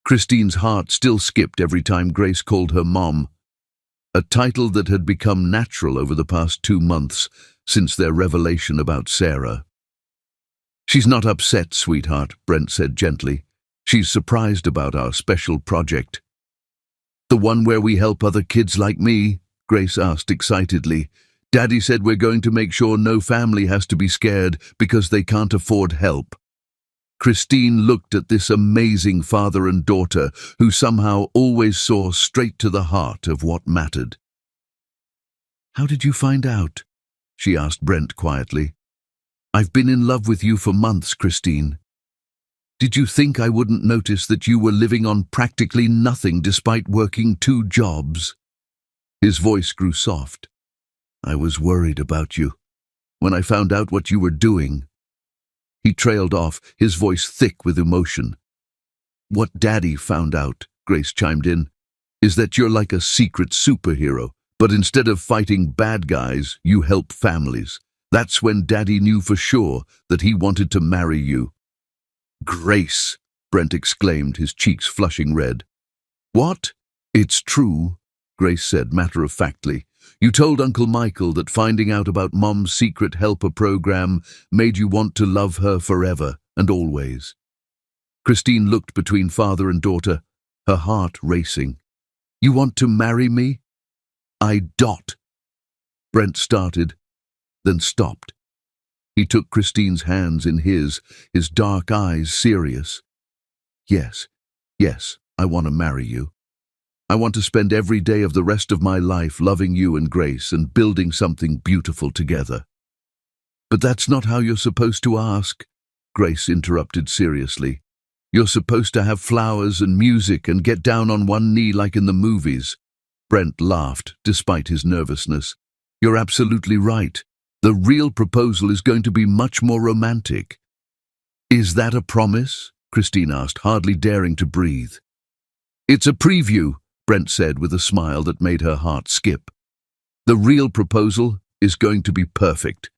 Christine's heart still skipped every time Grace called her Mom, a title that had become natural over the past 2 months since their revelation about Sarah. She's not upset, sweetheart, Brent said gently. She's surprised about our special project. The one where we help other kids like me? Grace asked excitedly. Daddy said we're going to make sure no family has to be scared because they can't afford help. Christine looked at this amazing father and daughter who somehow always saw straight to the heart of what mattered. How did you find out? She asked Brent quietly. I've been in love with you for months, Christine. Did you think I wouldn't notice that you were living on practically nothing despite working 2 jobs? His voice grew soft. I was worried about you when I found out what you were doing. He trailed off, his voice thick with emotion. What Daddy found out, Grace chimed in, is that you're like a secret superhero, but instead of fighting bad guys, you help families. That's when Daddy knew for sure that he wanted to marry you. Grace, Brent exclaimed, his cheeks flushing red. What? It's true, Grace said matter-of-factly. You told Uncle Michael that finding out about Mom's secret helper program made you want to love her forever and always. Christine looked between father and daughter, her heart racing. You want to marry me? I dot. Brent started, then stopped. He took Christine's hands in his dark eyes serious. Yes, I want to marry you. I want to spend every day of the rest of my life loving you and Grace and building something beautiful together. But that's not how you're supposed to ask, Grace interrupted seriously. You're supposed to have flowers and music and get down on one knee like in the movies. Brent laughed, despite his nervousness. You're absolutely right. The real proposal is going to be much more romantic. Is that a promise? Christine asked, hardly daring to breathe. It's a preview, Brent said with a smile that made her heart skip. The real proposal is going to be perfect.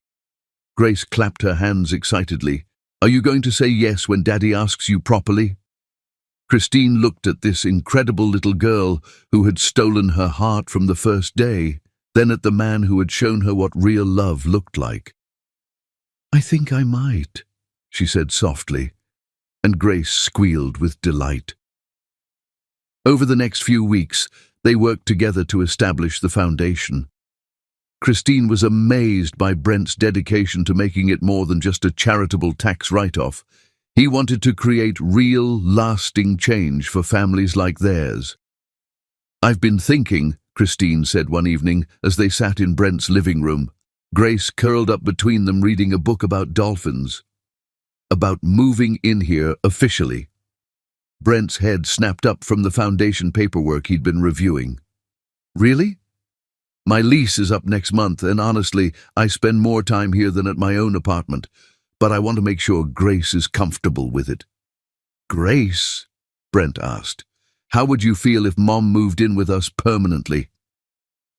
Grace clapped her hands excitedly. Are you going to say yes when Daddy asks you properly? Christine looked at this incredible little girl who had stolen her heart from the first day, then at the man who had shown her what real love looked like. I think I might, she said softly, and Grace squealed with delight. Over the next few weeks, they worked together to establish the foundation. Christine was amazed by Brent's dedication to making it more than just a charitable tax write-off. He wanted to create real, lasting change for families like theirs. I've been thinking, Christine said one evening as they sat in Brent's living room. Grace curled up between them reading a book about dolphins. About moving in here officially. Brent's head snapped up from the foundation paperwork he'd been reviewing. Really? My lease is up next month, and honestly, I spend more time here than at my own apartment, but I want to make sure Grace is comfortable with it. Grace? Brent asked. How would you feel if Mom moved in with us permanently?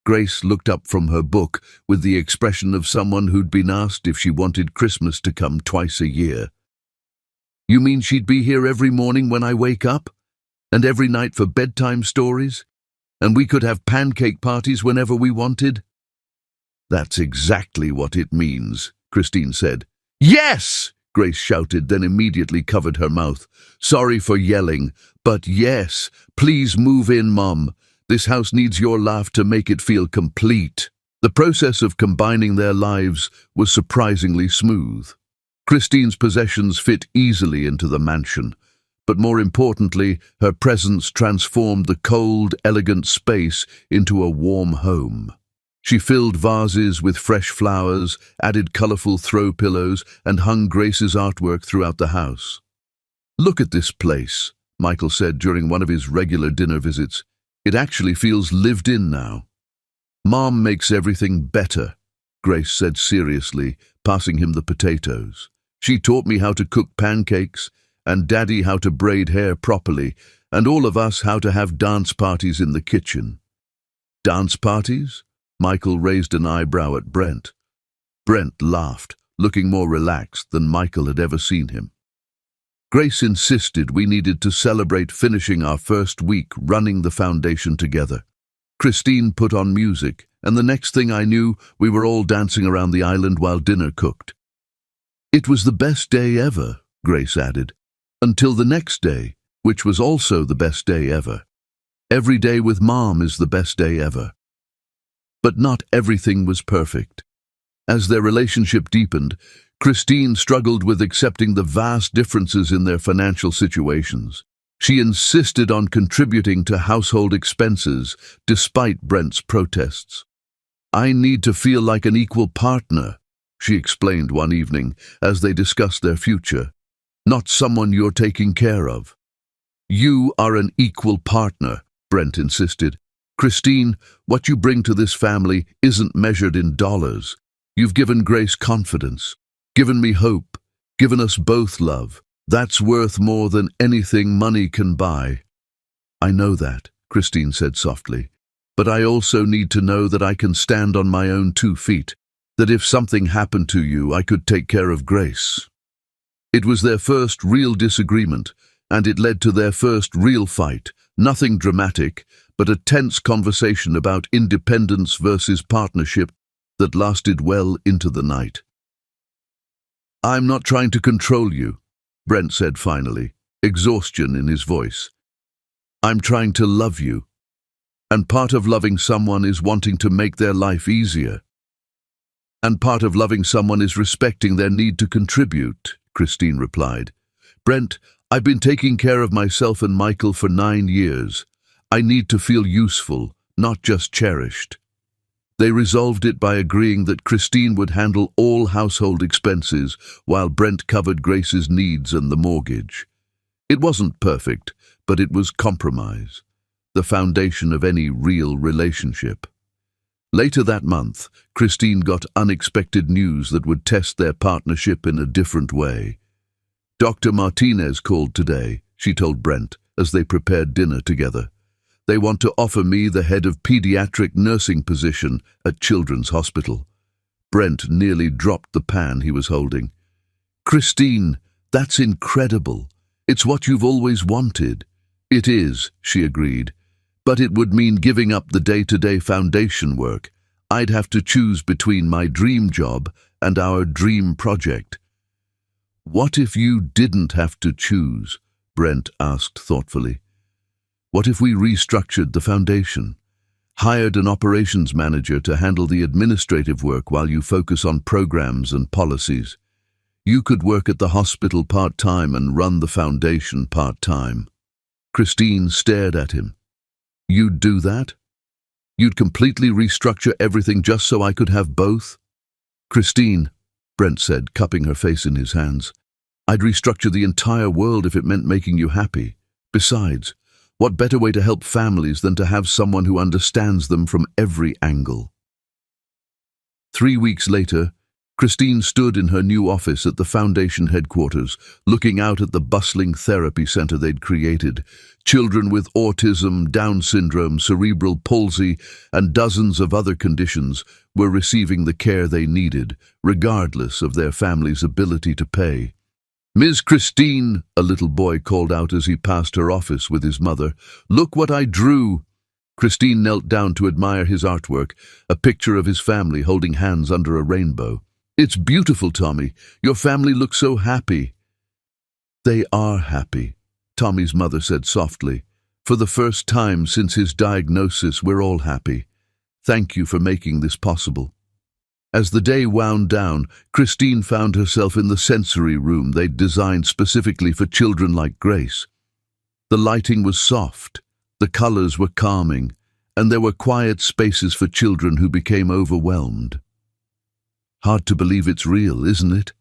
Grace looked up from her book with the expression of someone who'd been asked if she wanted Christmas to come twice a year. You mean she'd be here every morning when I wake up? And every night for bedtime stories? And we could have pancake parties whenever we wanted? That's exactly what it means, Christine said. Yes! Grace shouted, then immediately covered her mouth. Sorry for yelling, but yes, please move in, Mom. This house needs your laugh to make it feel complete. The process of combining their lives was surprisingly smooth. Christine's possessions fit easily into the mansion, but more importantly, her presence transformed the cold, elegant space into a warm home. She filled vases with fresh flowers, added colorful throw pillows, and hung Grace's artwork throughout the house. Look at this place, Michael said during one of his regular dinner visits. It actually feels lived in now. Mom makes everything better, Grace said seriously, passing him the potatoes. She taught me how to cook pancakes, and Daddy how to braid hair properly, and all of us how to have dance parties in the kitchen. Dance parties? Michael raised an eyebrow at Brent. Brent laughed, looking more relaxed than Michael had ever seen him. Grace insisted we needed to celebrate finishing our first week running the foundation together. Christine put on music, and the next thing I knew, we were all dancing around the island while dinner cooked. It was the best day ever, Grace added, until the next day, which was also the best day ever. Every day with Mom is the best day ever. But not everything was perfect. As their relationship deepened, Christine struggled with accepting the vast differences in their financial situations. She insisted on contributing to household expenses, despite Brent's protests. I need to feel like an equal partner, she explained one evening as they discussed their future. Not someone you're taking care of. You are an equal partner, Brent insisted. Christine, what you bring to this family isn't measured in dollars. You've given Grace confidence, given me hope, given us both love. That's worth more than anything money can buy. I know that, Christine said softly, but I also need to know that I can stand on my own 2 feet, that if something happened to you, I could take care of Grace. It was their first real disagreement, and it led to their first real fight. Nothing dramatic, but a tense conversation about independence versus partnership that lasted well into the night. "I'm not trying to control you," Brent said finally, exhaustion in his voice. "I'm trying to love you. And part of loving someone is wanting to make their life easier. And part of loving someone is respecting their need to contribute," Christine replied. "Brent, I've been taking care of myself and Michael for 9 years. I need to feel useful, not just cherished." They resolved it by agreeing that Christine would handle all household expenses while Brent covered Grace's needs and the mortgage. It wasn't perfect, but it was compromise, the foundation of any real relationship. Later that month, Christine got unexpected news that would test their partnership in a different way. "Dr. Martinez called today," she told Brent as they prepared dinner together. "They want to offer me the head of pediatric nursing position at Children's Hospital." Brent nearly dropped the pan he was holding. "Christine, that's incredible. It's what you've always wanted." "It is," she agreed. "But it would mean giving up the day-to-day foundation work. I'd have to choose between my dream job and our dream project." "What if you didn't have to choose?" Brent asked thoughtfully. "What if we restructured the foundation? Hired an operations manager to handle the administrative work while you focus on programs and policies? You could work at the hospital part-time and run the foundation part-time." Christine stared at him. "You'd do that? You'd completely restructure everything just so I could have both?" "Christine," Brent said, cupping her face in his hands, "I'd restructure the entire world if it meant making you happy. Besides, what better way to help families than to have someone who understands them from every angle?" 3 weeks later, Christine stood in her new office at the foundation headquarters, looking out at the bustling therapy center they'd created. Children with autism, Down syndrome, cerebral palsy, and dozens of other conditions were receiving the care they needed, regardless of their family's ability to pay. "Ms. Christine," a little boy called out as he passed her office with his mother, "look what I drew." Christine knelt down to admire his artwork, a picture of his family holding hands under a rainbow. "It's beautiful, Tommy. Your family looks so happy." "They are happy," Tommy's mother said softly. "For the first time since his diagnosis, we're all happy. Thank you for making this possible." As the day wound down, Christine found herself in the sensory room they'd designed specifically for children like Grace. The lighting was soft, the colors were calming, and there were quiet spaces for children who became overwhelmed. "Hard to believe it's real, isn't it?"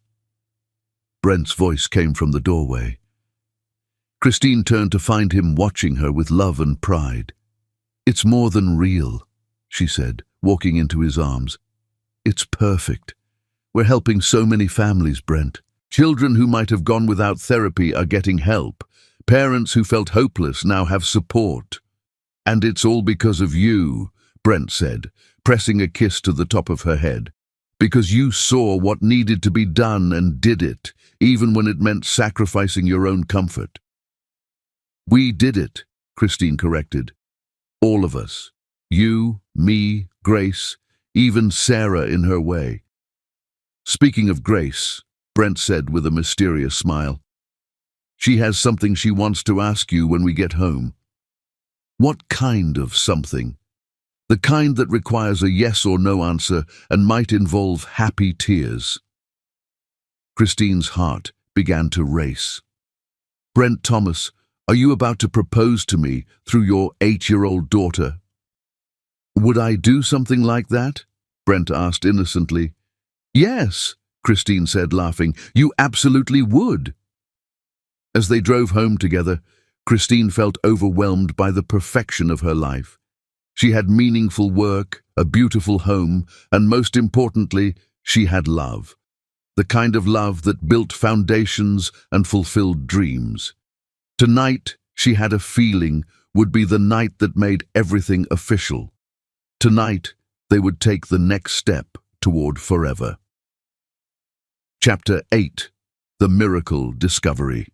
Brent's voice came from the doorway. Christine turned to find him watching her with love and pride. "It's more than real," she said, walking into his arms. "It's perfect. We're helping so many families, Brent. Children who might have gone without therapy are getting help. Parents who felt hopeless now have support." "And it's all because of you," Brent said, pressing a kiss to the top of her head. "Because you saw what needed to be done and did it, even when it meant sacrificing your own comfort." "We did it," Christine corrected. "All of us. You, me, Grace, even Sarah in her way." "Speaking of Grace," Brent said with a mysterious smile, "she has something she wants to ask you when we get home." "What kind of something?" "The kind that requires a yes or no answer and might involve happy tears." Christine's heart began to race. "Brent Thomas, are you about to propose to me through your 8-year-old daughter?" "Would I do something like that?" Brent asked innocently. "Yes," Christine said, laughing. "You absolutely would." As they drove home together, Christine felt overwhelmed by the perfection of her life. She had meaningful work, a beautiful home, and most importantly, she had love. The kind of love that built foundations and fulfilled dreams. Tonight, she had a feeling, would be the night that made everything official. Tonight, they would take the next step toward forever. Chapter 8. The Miracle Discovery.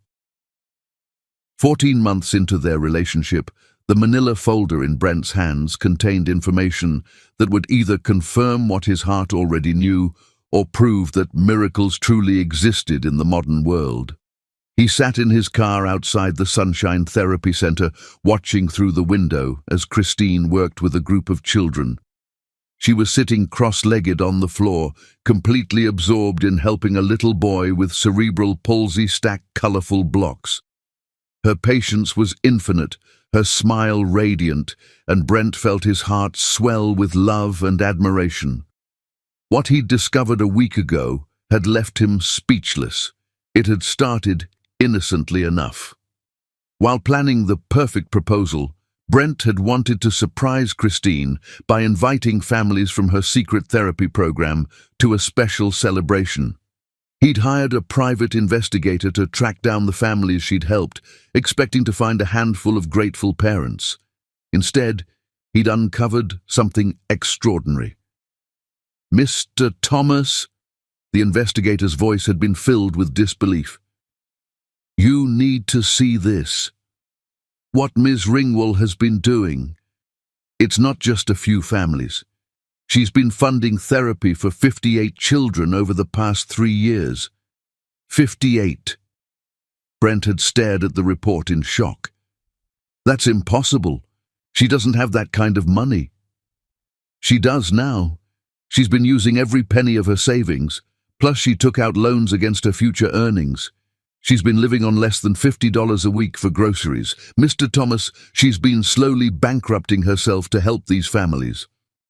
14 months into their relationship, the manila folder in Brent's hands contained information that would either confirm what his heart already knew or prove that miracles truly existed in the modern world. He sat in his car outside the Sunshine Therapy Center, watching through the window as Christine worked with a group of children. She was sitting cross-legged on the floor, completely absorbed in helping a little boy with cerebral palsy stack colorful blocks. Her patience was infinite, her smile radiant, and Brent felt his heart swell with love and admiration. What he'd discovered a week ago had left him speechless. It had started innocently enough. While planning the perfect proposal, Brent had wanted to surprise Christine by inviting families from her secret therapy program to a special celebration. He'd hired a private investigator to track down the families she'd helped, expecting to find a handful of grateful parents. Instead, he'd uncovered something extraordinary. "Mr. Thomas," the investigator's voice had been filled with disbelief. "You need to see this. What Ms. Ringwald has been doing. It's not just a few families. She's been funding therapy for 58 children over the past 3 years. 58. Brent had stared at the report in shock. "That's impossible. She doesn't have that kind of money." "She does now. She's been using every penny of her savings, plus she took out loans against her future earnings. She's been living on less than $50 a week for groceries. Mr. Thomas, she's been slowly bankrupting herself to help these families."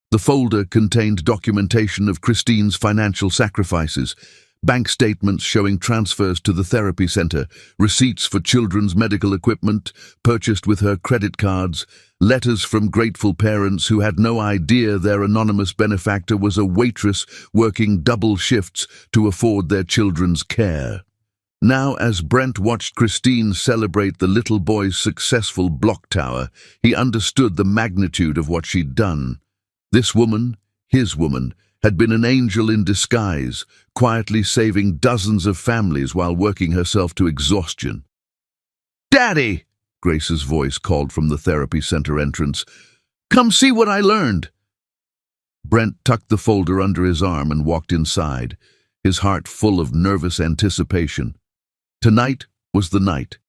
The folder contained documentation of Christine's financial sacrifices, bank statements showing transfers to the therapy center, receipts for children's medical equipment purchased with her credit cards, letters from grateful parents who had no idea their anonymous benefactor was a waitress working double shifts to afford their children's care. Now, as Brent watched Christine celebrate the little boy's successful block tower, he understood the magnitude of what she'd done. This woman, his woman, had been an angel in disguise, quietly saving dozens of families while working herself to exhaustion. "Daddy!" Grace's voice called from the therapy center entrance. "Come see what I learned." Brent tucked the folder under his arm and walked inside, his heart full of nervous anticipation. Tonight was the night.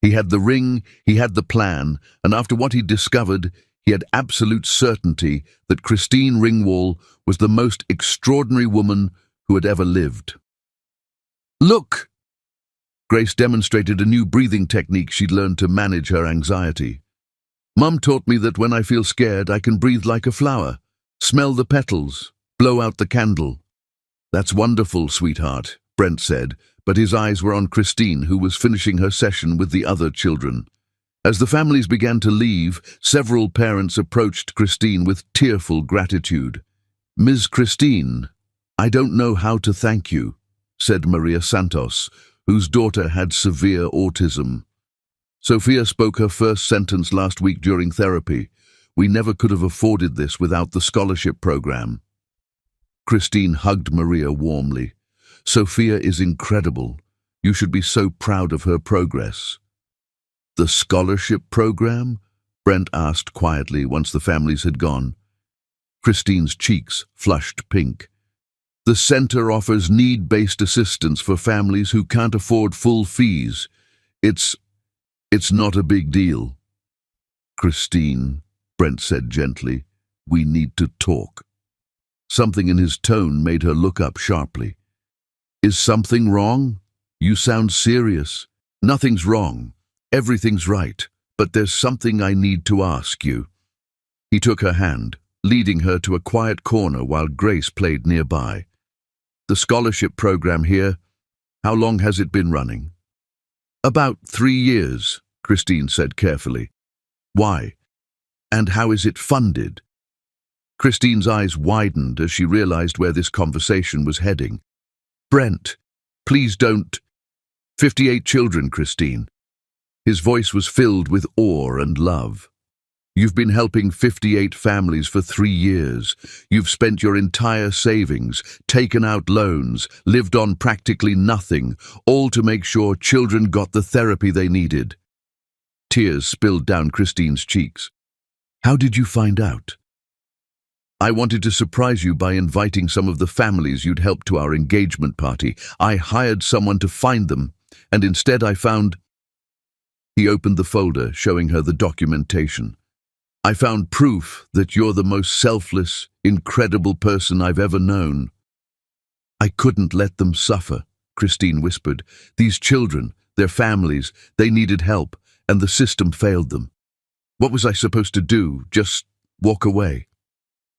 He had the ring, he had the plan, and after what he'd discovered, he had absolute certainty that Christine Ringwald was the most extraordinary woman who had ever lived. "Look!" Grace demonstrated a new breathing technique she'd learned to manage her anxiety. "Mum taught me that when I feel scared, I can breathe like a flower, smell the petals, blow out the candle." "That's wonderful, sweetheart," Brent said, but his eyes were on Christine, who was finishing her session with the other children. As the families began to leave, several parents approached Christine with tearful gratitude. "Ms. Christine, I don't know how to thank you," said Maria Santos, whose daughter had severe autism. "Sophia spoke her first sentence last week during therapy. We never could have afforded this without the scholarship program." Christine hugged Maria warmly. "Sophia is incredible. You should be so proud of her progress." "The scholarship program?" Brent asked quietly once the families had gone. Christine's cheeks flushed pink. "The center offers need-based assistance for families who can't afford full fees. It's not a big deal." "Christine," Brent said gently, "we need to talk." Something in his tone made her look up sharply. "Is something wrong? You sound serious." "Nothing's wrong. Everything's right, but there's something I need to ask you." He took her hand, leading her to a quiet corner while Grace played nearby. "The scholarship program here, how long has it been running?" "About 3 years, Christine said carefully. "Why? And how is it funded?" Christine's eyes widened as she realized where this conversation was heading. "Brent, please don't—" 58 children, Christine." His voice was filled with awe and love. "You've been helping 58 families for 3 years. You've spent your entire savings, taken out loans, lived on practically nothing, all to make sure children got the therapy they needed. Tears spilled down Christine's cheeks. "How did you find out?" "I wanted to surprise you by inviting some of the families you'd helped to our engagement party. I hired someone to find them, and instead I found—" He opened the folder, showing her the documentation. "I found proof that you're the most selfless, incredible person I've ever known." "I couldn't let them suffer," Christine whispered. "These children, their families, they needed help, and the system failed them. What was I supposed to do? Just walk away?"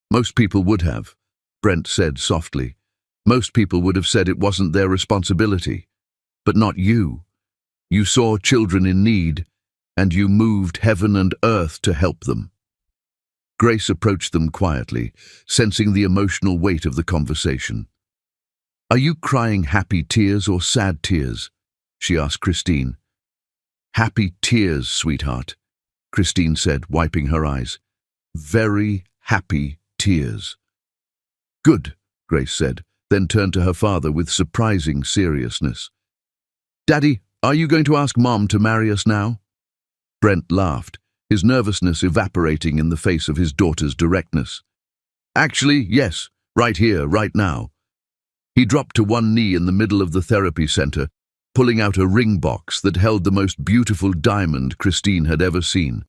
"Most people would have," Brent said softly. "Most people would have said it wasn't their responsibility. But not you. You saw children in need, and you moved heaven and earth to help them." Grace approached them quietly, sensing the emotional weight of the conversation. "Are you crying happy tears or sad tears?" she asked Christine. "Happy tears, sweetheart," Christine said, wiping her eyes. "Very happy tears." "Good," Grace said, then turned to her father with surprising seriousness. "Daddy, are you going to ask Mom to marry us now?" Brent laughed, his nervousness evaporating in the face of his daughter's directness. "Actually, yes, right here, right now." He dropped to one knee in the middle of the therapy center, pulling out a ring box that held the most beautiful diamond Christine had ever seen.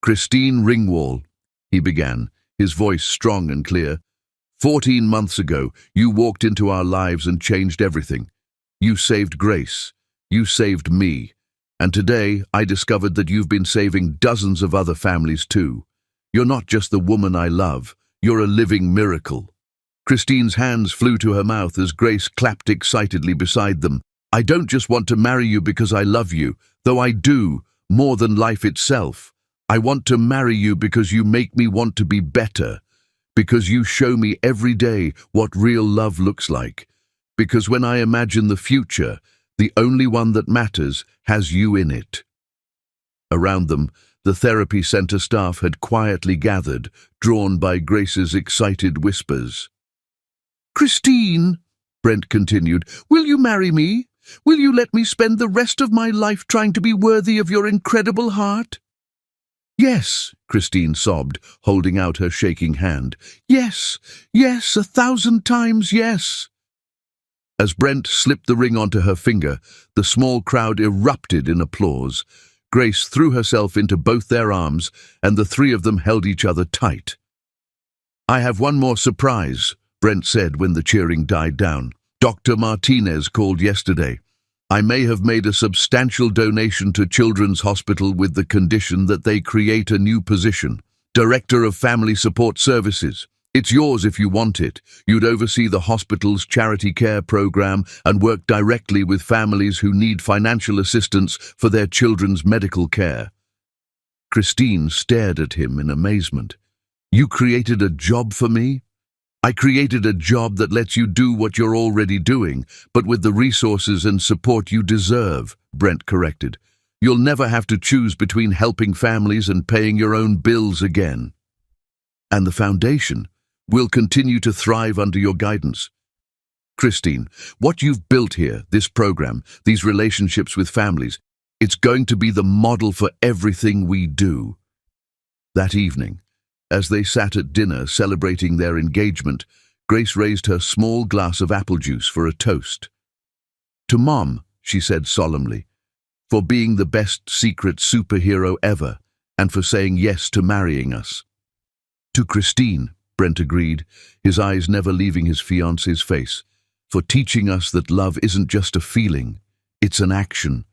"Christine Ringwall," he began, his voice strong and clear. 14 months ago, you walked into our lives and changed everything. You saved Grace. You saved me. And today, I discovered that you've been saving dozens of other families too. You're not just the woman I love. You're a living miracle." Christine's hands flew to her mouth as Grace clapped excitedly beside them. "I don't just want to marry you because I love you, though I do, more than life itself. I want to marry you because you make me want to be better, because you show me every day what real love looks like, because when I imagine the future, the only one that matters has you in it." Around them, the therapy center staff had quietly gathered, drawn by Grace's excited whispers. "Christine," Brent continued, "will you marry me? Will you let me spend the rest of my life trying to be worthy of your incredible heart?" "Yes," Christine sobbed, holding out her shaking hand. "Yes, yes, 1,000 times yes." As Brent slipped the ring onto her finger, the small crowd erupted in applause. Grace threw herself into both their arms, and the three of them held each other tight. "I have one more surprise," Brent said when the cheering died down. "Dr. Martinez called yesterday. I may have made a substantial donation to Children's Hospital with the condition that they create a new position, Director of Family Support Services. It's yours if you want it. You'd oversee the hospital's charity care program and work directly with families who need financial assistance for their children's medical care." Christine stared at him in amazement. "You created a job for me?" "I created a job that lets you do what you're already doing, but with the resources and support you deserve," Brent corrected. "You'll never have to choose between helping families and paying your own bills again. And the foundation will continue to thrive under your guidance." "Christine, what you've built here, this program, these relationships with families, it's going to be the model for everything we do." That evening, as they sat at dinner celebrating their engagement, Grace raised her small glass of apple juice for a toast. "To Mom," she said solemnly, "for being the best secret superhero ever, and for saying yes to marrying us." "To Christine," Brent agreed, his eyes never leaving his fiancée's face, "for teaching us that love isn't just a feeling, it's an action,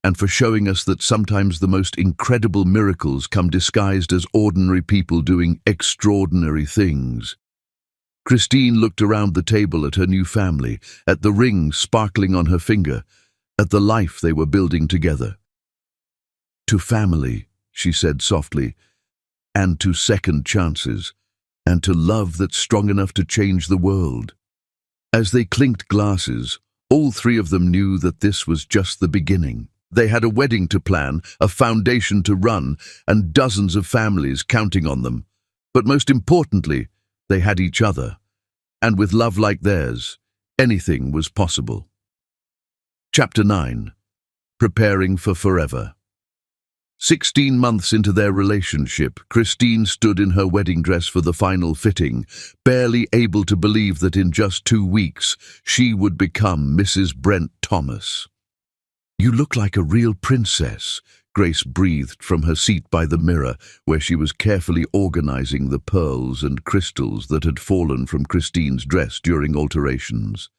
and for showing us that sometimes the most incredible miracles come disguised as ordinary people doing extraordinary things." Christine looked around the table at her new family, at the ring sparkling on her finger, at the life they were building together. "To family," she said softly, "and to second chances, and to love that's strong enough to change the world." As they clinked glasses, all three of them knew that this was just the beginning. They had a wedding to plan, a foundation to run, and dozens of families counting on them. But most importantly, they had each other. And with love like theirs, anything was possible. Chapter 9. Preparing for Forever. 16 months into their relationship, Christine stood in her wedding dress for the final fitting, barely able to believe that in just 2 weeks she would become Mrs. Brent Thomas. "You look like a real princess," Grace breathed from her seat by the mirror, where she was carefully organizing the pearls and crystals that had fallen from Christine's dress during alterations.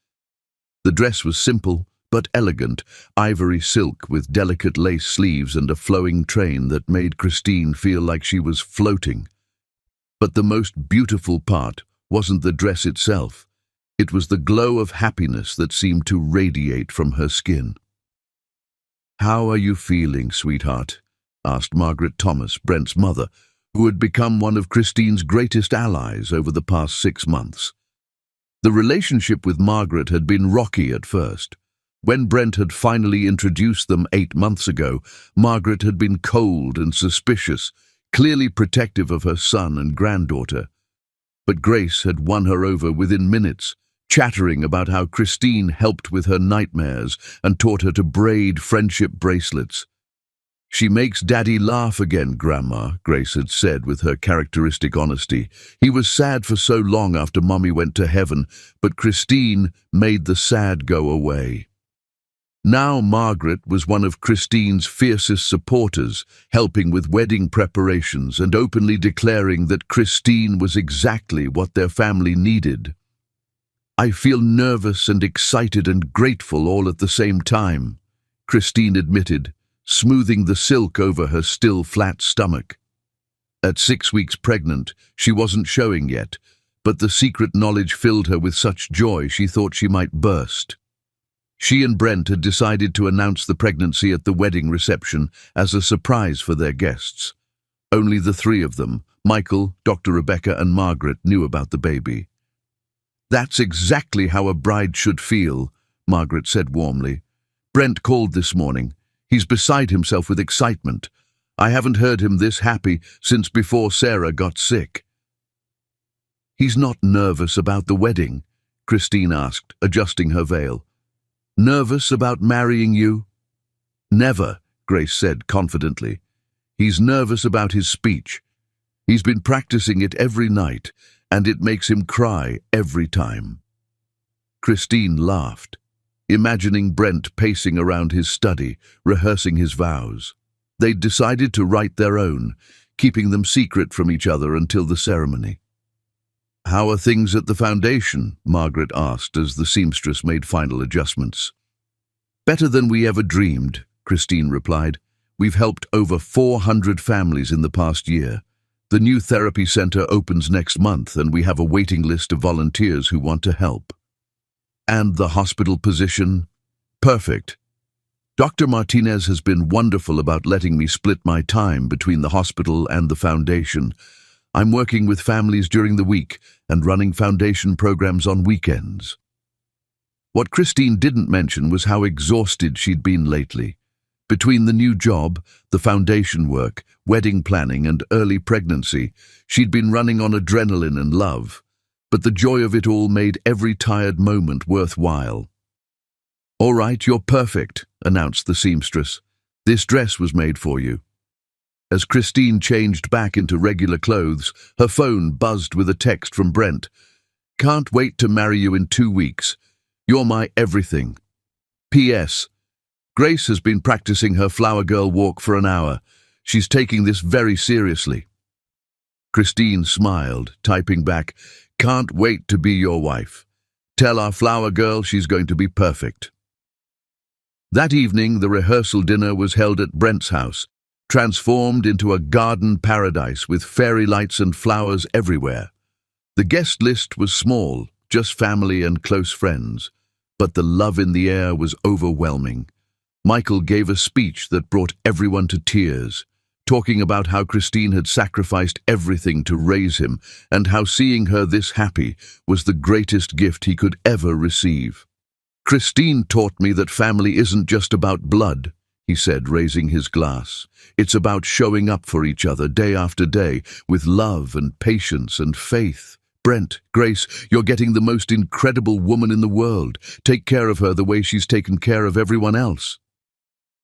The dress was simple but elegant, ivory silk with delicate lace sleeves and a flowing train that made Christine feel like she was floating. But the most beautiful part wasn't the dress itself. It was the glow of happiness that seemed to radiate from her skin. "How are you feeling, sweetheart?" asked Margaret Thomas, Brent's mother, who had become one of Christine's greatest allies over the past 6 months. The relationship with Margaret had been rocky at first. When Brent had finally introduced them 8 months ago, Margaret had been cold and suspicious, clearly protective of her son and granddaughter. But Grace had won her over within minutes, chattering about how Christine helped with her nightmares and taught her to braid friendship bracelets. "She makes Daddy laugh again, Grandma," Grace had said with her characteristic honesty. "He was sad for so long after Mommy went to heaven, but Christine made the sad go away." Now Margaret was one of Christine's fiercest supporters, helping with wedding preparations and openly declaring that Christine was exactly what their family needed. "I feel nervous and excited and grateful all at the same time," Christine admitted, smoothing the silk over her still flat stomach. At 6 weeks pregnant, she wasn't showing yet, but the secret knowledge filled her with such joy she thought she might burst. She and Brent had decided to announce the pregnancy at the wedding reception as a surprise for their guests. Only the 3 of them, Michael, Dr. Rebecca and Margaret, knew about the baby. "That's exactly how a bride should feel," Margaret said warmly. "Brent called this morning. He's beside himself with excitement. I haven't heard him this happy since before Sarah got sick." "He's not nervous about the wedding?" Christine asked, adjusting her veil. "Nervous about marrying you?" "Never," Grace said confidently. "He's nervous about his speech. He's been practicing it every night, and it makes him cry every time." Christine laughed, imagining Brent pacing around his study, rehearsing his vows. They'd decided to write their own, keeping them secret from each other until the ceremony. "How are things at the foundation?" Margaret asked as the seamstress made final adjustments. "Better than we ever dreamed," Christine replied. "We've helped over 400 families in the past year. The new therapy center opens next month, and we have a waiting list of volunteers who want to help." "And the hospital position?" "Perfect. Dr. Martinez has been wonderful about letting me split my time between the hospital and the foundation. I'm working with families during the week and running foundation programs on weekends." What Christine didn't mention was how exhausted she'd been lately. Between the new job, the foundation work, wedding planning, and early pregnancy, she'd been running on adrenaline and love. But the joy of it all made every tired moment worthwhile. "All right, you're perfect," announced the seamstress. "This dress was made for you." As Christine changed back into regular clothes, her phone buzzed with a text from Brent. "Can't wait to marry you in 2 weeks. You're my everything. P.S. Grace has been practicing her flower girl walk for an hour. She's taking this very seriously." Christine smiled, typing back, "Can't wait to be your wife. Tell our flower girl she's going to be perfect." That evening, the rehearsal dinner was held at Brent's house, transformed into a garden paradise with fairy lights and flowers everywhere. The guest list was small, just family and close friends, but the love in the air was overwhelming. Michael gave a speech that brought everyone to tears, talking about how Christine had sacrificed everything to raise him and how seeing her this happy was the greatest gift he could ever receive. "Christine taught me that family isn't just about blood," he said, raising his glass. "It's about showing up for each other day after day with love and patience and faith. Brent, Grace, you're getting the most incredible woman in the world. Take care of her the way she's taken care of everyone else."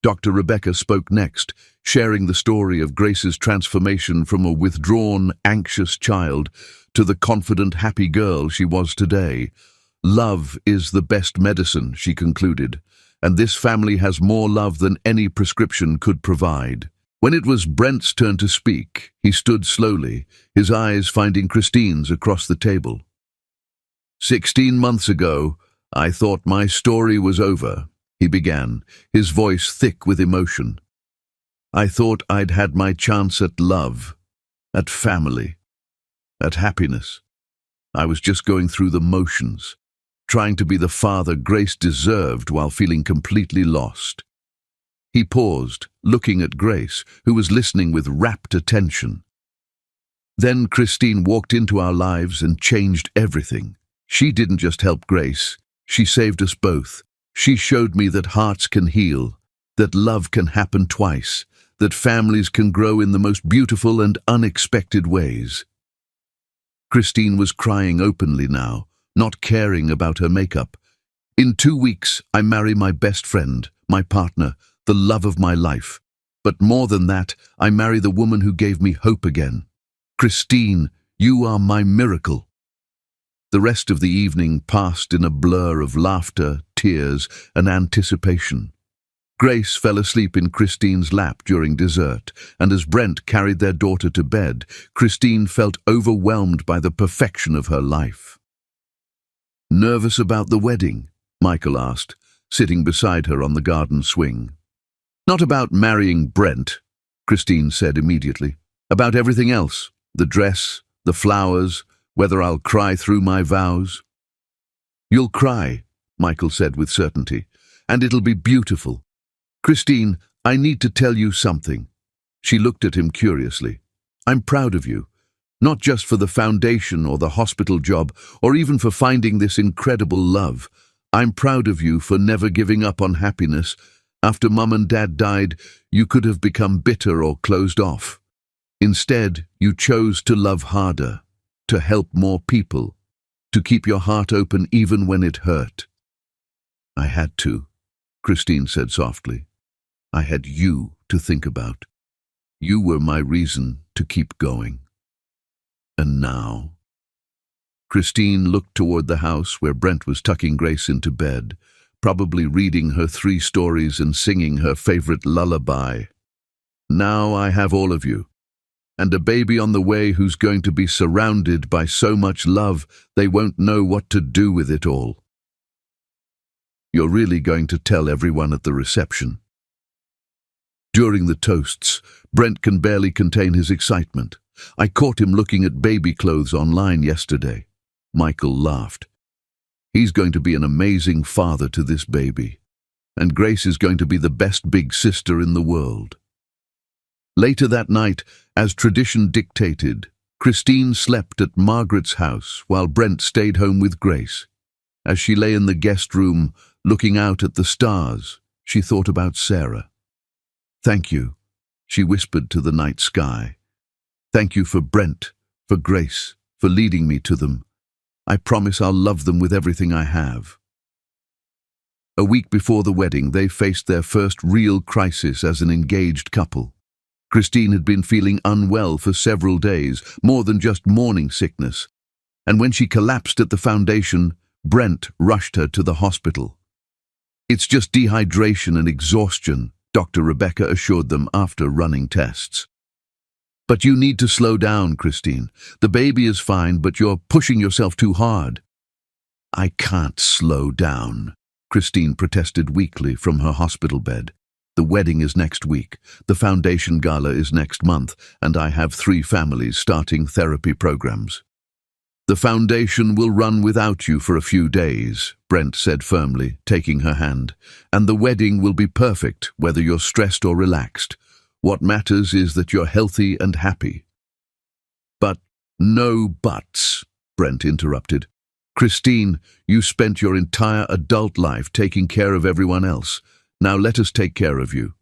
Dr. Rebecca spoke next, sharing the story of Grace's transformation from a withdrawn, anxious child to the confident, happy girl she was today. Love is the best medicine, she concluded, and this family has more love than any prescription could provide. When it was Brent's turn to speak, he stood slowly, his eyes finding Christine's across the table. 16 months ago, I thought my story was over, he began, his voice thick with emotion. I thought I'd had my chance at love, at family, at happiness. I was just going through the motions, trying to be the father Grace deserved while feeling completely lost. He paused, looking at Grace, who was listening with rapt attention. Then Christine walked into our lives and changed everything. She didn't just help Grace, she saved us both. She showed me that hearts can heal, that love can happen twice, that families can grow in the most beautiful and unexpected ways. Christine was crying openly now, not caring about her makeup. In 2 weeks, I marry my best friend, my partner, the love of my life. But more than that, I marry the woman who gave me hope again. Christine, you are my miracle. The rest of the evening passed in a blur of laughter, tears, and anticipation. Grace fell asleep in Christine's lap during dessert, and as Brent carried their daughter to bed, Christine felt overwhelmed by the perfection of her life. Nervous about the wedding? Michael asked, sitting beside her on the garden swing. Not about marrying Brent, Christine said immediately. About everything else, the dress, the flowers, whether I'll cry through my vows. You'll cry, Michael said with certainty, and it'll be beautiful. Christine, I need to tell you something. She looked at him curiously. I'm proud of you, not just for the foundation or the hospital job, or even for finding this incredible love. I'm proud of you for never giving up on happiness. After Mum and Dad died, you could have become bitter or closed off. Instead, you chose to love harder, to help more people, to keep your heart open even when it hurt. I had to, Christine said softly. I had you to think about. You were my reason to keep going. And now? Christine looked toward the house where Brent was tucking Grace into bed, probably reading her 3 stories and singing her favorite lullaby. Now I have all of you, and a baby on the way who's going to be surrounded by so much love they won't know what to do with it all. You're really going to tell everyone at the reception? During the toasts, Brent can barely contain his excitement. I caught him looking at baby clothes online yesterday. Michael laughed. He's going to be an amazing father to this baby, and Grace is going to be the best big sister in the world. Later that night, as tradition dictated, Christine slept at Margaret's house while Brent stayed home with Grace. As she lay in the guest room, looking out at the stars, she thought about Sarah. Thank you, she whispered to the night sky. Thank you for Brent, for Grace, for leading me to them. I promise I'll love them with everything I have. A week before the wedding, they faced their first real crisis as an engaged couple. Christine had been feeling unwell for several days, more than just morning sickness, and when she collapsed at the foundation, Brent rushed her to the hospital. It's just dehydration and exhaustion, Dr. Rebecca assured them after running tests. But you need to slow down, Christine. The baby is fine, but you're pushing yourself too hard. I can't slow down, Christine protested weakly from her hospital bed. The wedding is next week, the foundation gala is next month, and I have 3 families starting therapy programs. The foundation will run without you for a few days, Brent said firmly, taking her hand, and the wedding will be perfect, whether you're stressed or relaxed. What matters is that you're healthy and happy. But no buts, Brent interrupted. Christine, you spent your entire adult life taking care of everyone else. Now let us take care of you.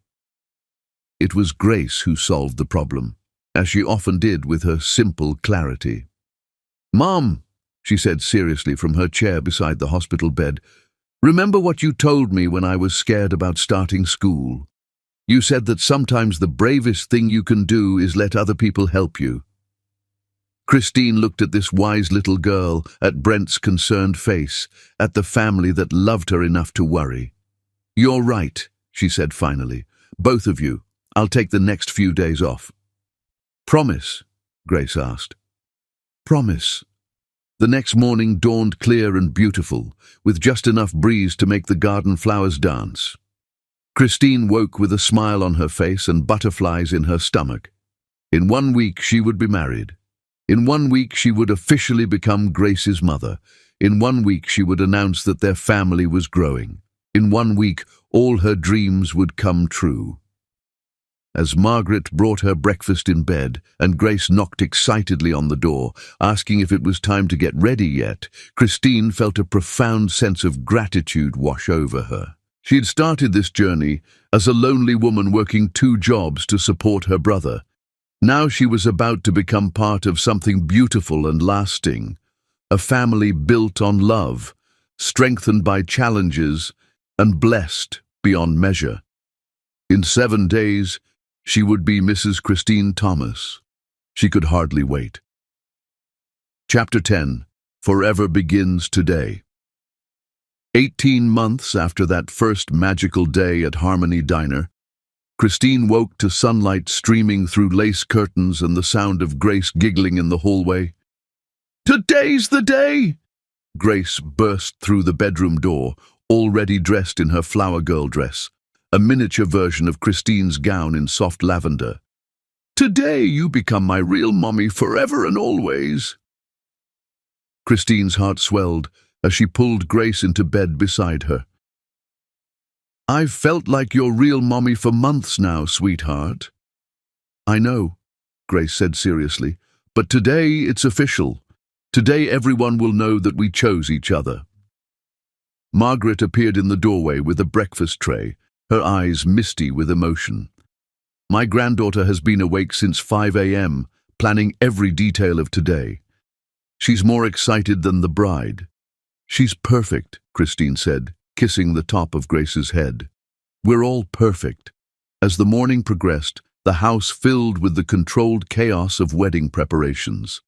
It was Grace who solved the problem, as she often did with her simple clarity. Mom, she said seriously from her chair beside the hospital bed, remember what you told me when I was scared about starting school? You said that sometimes the bravest thing you can do is let other people help you. Christine looked at this wise little girl, at Brent's concerned face, at the family that loved her enough to worry. "You're right," she said finally. "Both of you. I'll take the next few days off." "Promise?" Grace asked. "Promise." The next morning dawned clear and beautiful, with just enough breeze to make the garden flowers dance. Christine woke with a smile on her face and butterflies in her stomach. In 1 week she would be married. In 1 week she would officially become Grace's mother. In 1 week she would announce that their family was growing. In 1 week all her dreams would come true. As Margaret brought her breakfast in bed and Grace knocked excitedly on the door, asking if it was time to get ready yet, Christine felt a profound sense of gratitude wash over her. She had started this journey as a lonely woman working 2 jobs to support her brother. Now she was about to become part of something beautiful and lasting, a family built on love, strengthened by challenges, and blessed beyond measure. In 7 days, she would be Mrs. Christine Thomas. She could hardly wait. Chapter 10. Forever begins today. 18 months after that first magical day at Harmony Diner, Christine woke to sunlight streaming through lace curtains and the sound of Grace giggling in the hallway. "Today's the day!" Grace burst through the bedroom door, already dressed in her flower girl dress, a miniature version of Christine's gown in soft lavender. "Today you become my real mommy forever and always." Christine's heart swelled as she pulled Grace into bed beside her. "I've felt like your real mommy for months now, sweetheart." "I know," Grace said seriously, "but today it's official. Today everyone will know that we chose each other." Margaret appeared in the doorway with a breakfast tray, her eyes misty with emotion. "My granddaughter has been awake since 5 a.m., planning every detail of today. She's more excited than the bride." "She's perfect," Christine said, kissing the top of Grace's head. "We're all perfect." As the morning progressed, the house filled with the controlled chaos of wedding preparations.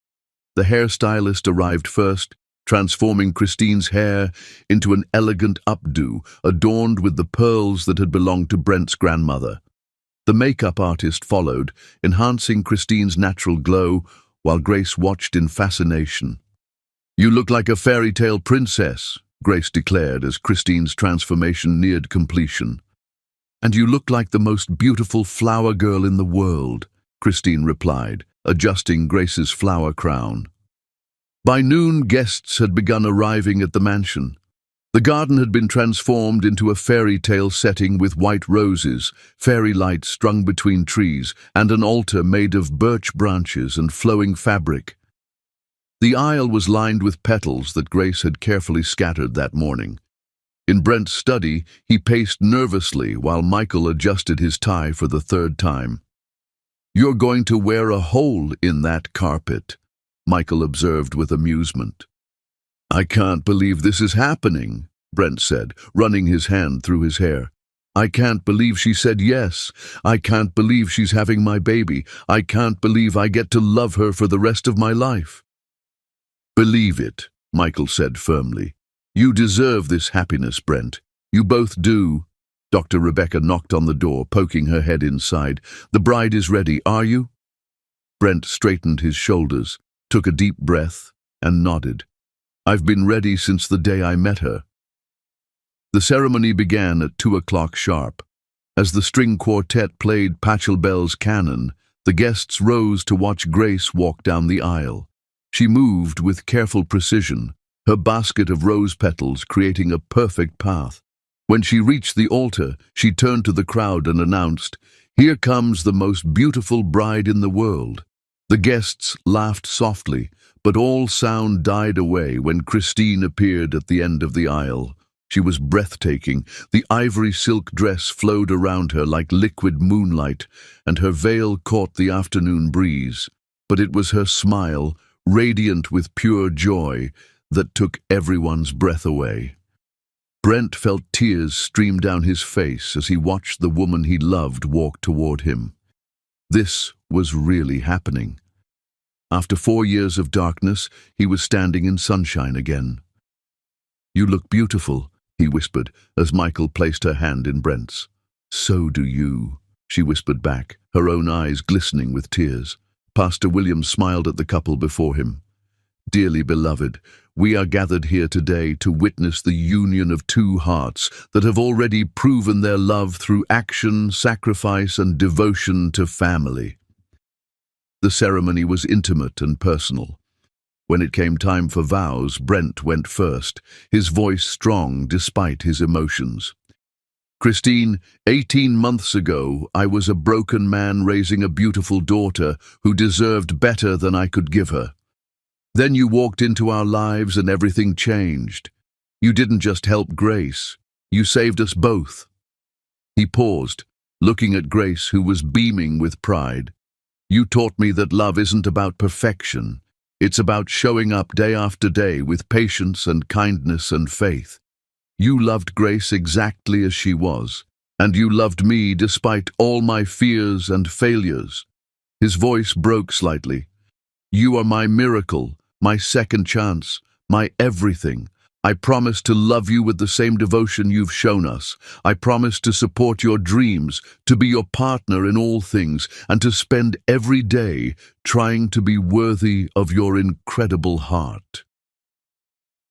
The hairstylist arrived first, transforming Christine's hair into an elegant updo adorned with the pearls that had belonged to Brent's grandmother. The makeup artist followed, enhancing Christine's natural glow, while Grace watched in fascination. "You look like a fairy tale princess," Grace declared as Christine's transformation neared completion. "And you look like the most beautiful flower girl in the world," Christine replied, adjusting Grace's flower crown. By noon, guests had begun arriving at the mansion. The garden had been transformed into a fairy tale setting with white roses, fairy lights strung between trees, and an altar made of birch branches and flowing fabric. The aisle was lined with petals that Grace had carefully scattered that morning. In Brent's study, he paced nervously while Michael adjusted his tie for the 3rd time. "You're going to wear a hole in that carpet," Michael observed with amusement. "I can't believe this is happening," Brent said, running his hand through his hair. "I can't believe she said yes. I can't believe she's having my baby. I can't believe I get to love her for the rest of my life." "Believe it," Michael said firmly. "You deserve this happiness, Brent. You both do." Dr. Rebecca knocked on the door, poking her head inside. "The bride is ready, are you?" Brent straightened his shoulders, took a deep breath, and nodded. "I've been ready since the day I met her." The ceremony began at 2 o'clock sharp. As the string quartet played Pachelbel's canon, the guests rose to watch Grace walk down the aisle. She moved with careful precision, her basket of rose petals creating a perfect path. When she reached the altar, she turned to the crowd and announced, "Here comes the most beautiful bride in the world." The guests laughed softly, but all sound died away when Christine appeared at the end of the aisle. She was breathtaking. The ivory silk dress flowed around her like liquid moonlight, and her veil caught the afternoon breeze. But it was her smile, radiant with pure joy, that took everyone's breath away. Brent felt tears stream down his face as he watched the woman he loved walk toward him. This was really happening. After 4 years of darkness, he was standing in sunshine again. "You look beautiful," he whispered as Michael placed her hand in Brent's. "So do you," she whispered back, her own eyes glistening with tears. Pastor Williams smiled at the couple before him. "Dearly beloved, we are gathered here today to witness the union of two hearts that have already proven their love through action, sacrifice, and devotion to family." The ceremony was intimate and personal. When it came time for vows, Brent went first, his voice strong despite his emotions. "Christine, 18 months ago, I was a broken man raising a beautiful daughter who deserved better than I could give her. Then you walked into our lives and everything changed. You didn't just help Grace, you saved us both." He paused, looking at Grace, who was beaming with pride. "You taught me that love isn't about perfection. It's about showing up day after day with patience and kindness and faith. You loved Grace exactly as she was, and you loved me despite all my fears and failures." His voice broke slightly. "You are my miracle, my second chance, my everything. I promise to love you with the same devotion you've shown us. I promise to support your dreams, to be your partner in all things, and to spend every day trying to be worthy of your incredible heart."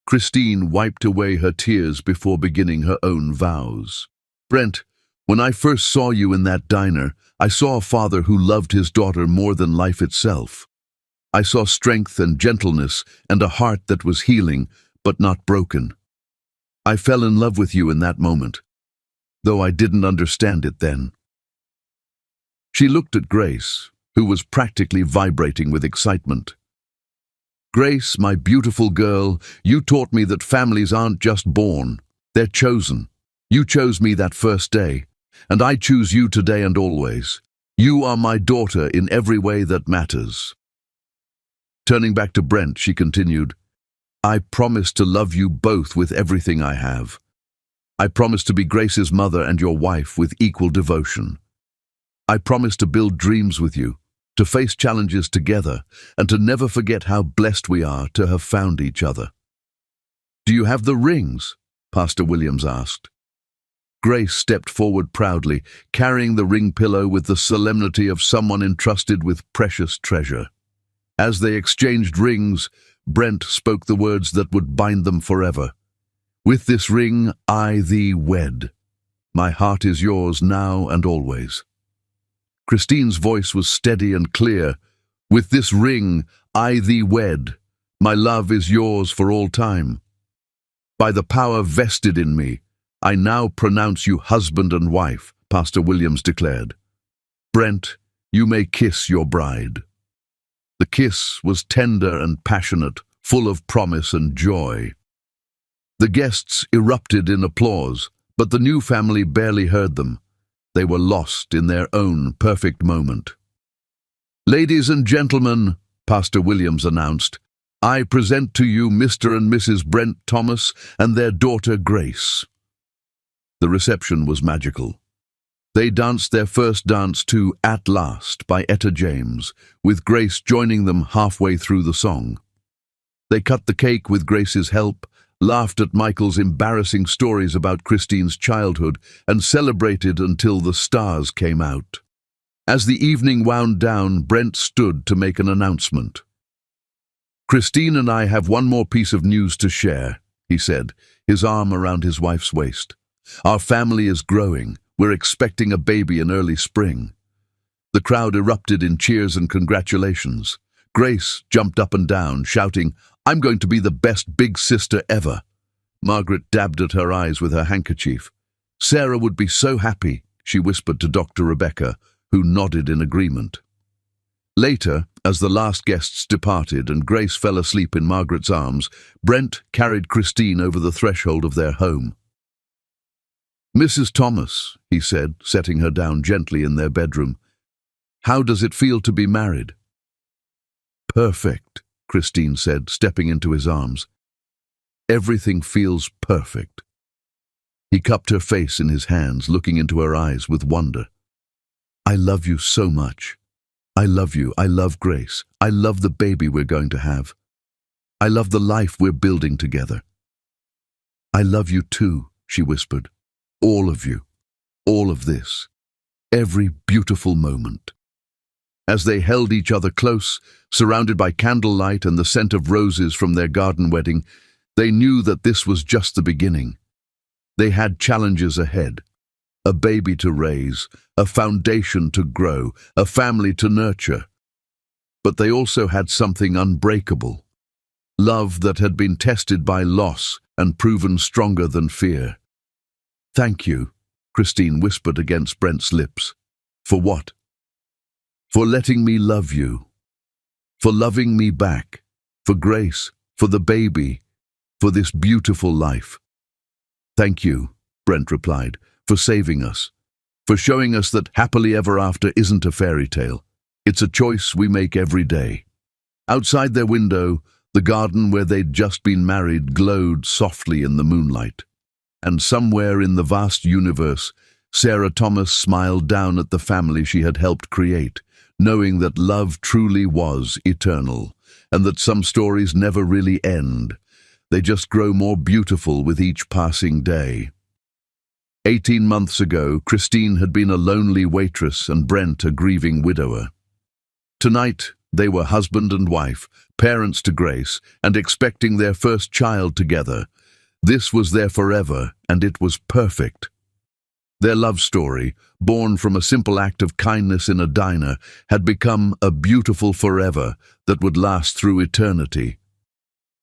Christine wiped away her tears before beginning her own vows. "Brent, when I first saw you in that diner, I saw a father who loved his daughter more than life itself. I saw strength and gentleness and a heart that was healing, but not broken. I fell in love with you in that moment, though I didn't understand it then." She looked at Grace, who was practically vibrating with excitement. "Grace, my beautiful girl, you taught me that families aren't just born, they're chosen. You chose me that first day, and I choose you today and always. You are my daughter in every way that matters." Turning back to Brent, she continued, "I promise to love you both with everything I have. I promise to be Grace's mother and your wife with equal devotion. I promise to build dreams with you, to face challenges together, and to never forget how blessed we are to have found each other." "Do you have the rings?" Pastor Williams asked. Grace stepped forward proudly, carrying the ring pillow with the solemnity of someone entrusted with precious treasure. As they exchanged rings, Brent spoke the words that would bind them forever. "With this ring, I thee wed. My heart is yours now and always." Christine's voice was steady and clear. "With this ring, I thee wed. My love is yours for all time. By the power vested in me, I now pronounce you husband and wife," Pastor Williams declared. "Brent, you may kiss your bride." The kiss was tender and passionate, full of promise and joy. The guests erupted in applause, but the new family barely heard them. They were lost in their own perfect moment. "Ladies and gentlemen," Pastor Williams announced, "I present to you Mr. and Mrs. Brent Thomas and their daughter Grace." The reception was magical. They danced their first dance to "At Last" by Etta James, with Grace joining them halfway through the song. They cut the cake with Grace's help, laughed at Michael's embarrassing stories about Christine's childhood, and celebrated until the stars came out. As the evening wound down, Brent stood to make an announcement. "Christine and I have one more piece of news to share," he said, his arm around his wife's waist. "Our family is growing. We're expecting a baby in early spring." The crowd erupted in cheers and congratulations. Grace jumped up and down, shouting, "I'm going to be the best big sister ever." Margaret dabbed at her eyes with her handkerchief. "Sarah would be so happy," she whispered to Dr. Rebecca, who nodded in agreement. Later, as the last guests departed and Grace fell asleep in Margaret's arms, Brent carried Christine over the threshold of their home. "Mrs. Thomas," he said, setting her down gently in their bedroom, "how does it feel to be married?" "Perfect," Christine said, stepping into his arms. "Everything feels perfect." He cupped her face in his hands, looking into her eyes with wonder. I love you so much. I love you. I love Grace. I love the baby we're going to have. I love the life we're building together. I love you too, she whispered. All of you. All of this. Every beautiful moment. As they held each other close, surrounded by candlelight and the scent of roses from their garden wedding, they knew that this was just the beginning. They had challenges ahead. A baby to raise, a foundation to grow, a family to nurture. But they also had something unbreakable. Love that had been tested by loss and proven stronger than fear. Thank you, Christine whispered against Brent's lips. For what? For letting me love you. For loving me back. For Grace. For the baby. For this beautiful life. Thank you, Brent replied, for saving us. For showing us that happily ever after isn't a fairy tale. It's a choice we make every day. Outside their window, the garden where they'd just been married glowed softly in the moonlight. And somewhere in the vast universe, Sarah Thomas smiled down at the family she had helped create, knowing that love truly was eternal, and that some stories never really end. They just grow more beautiful with each passing day. 18 months ago, Christine had been a lonely waitress and Brent a grieving widower. Tonight, they were husband and wife, parents to Grace, and expecting their first child together. This was their forever, and it was perfect. Their love story, born from a simple act of kindness in a diner, had become a beautiful forever that would last through eternity.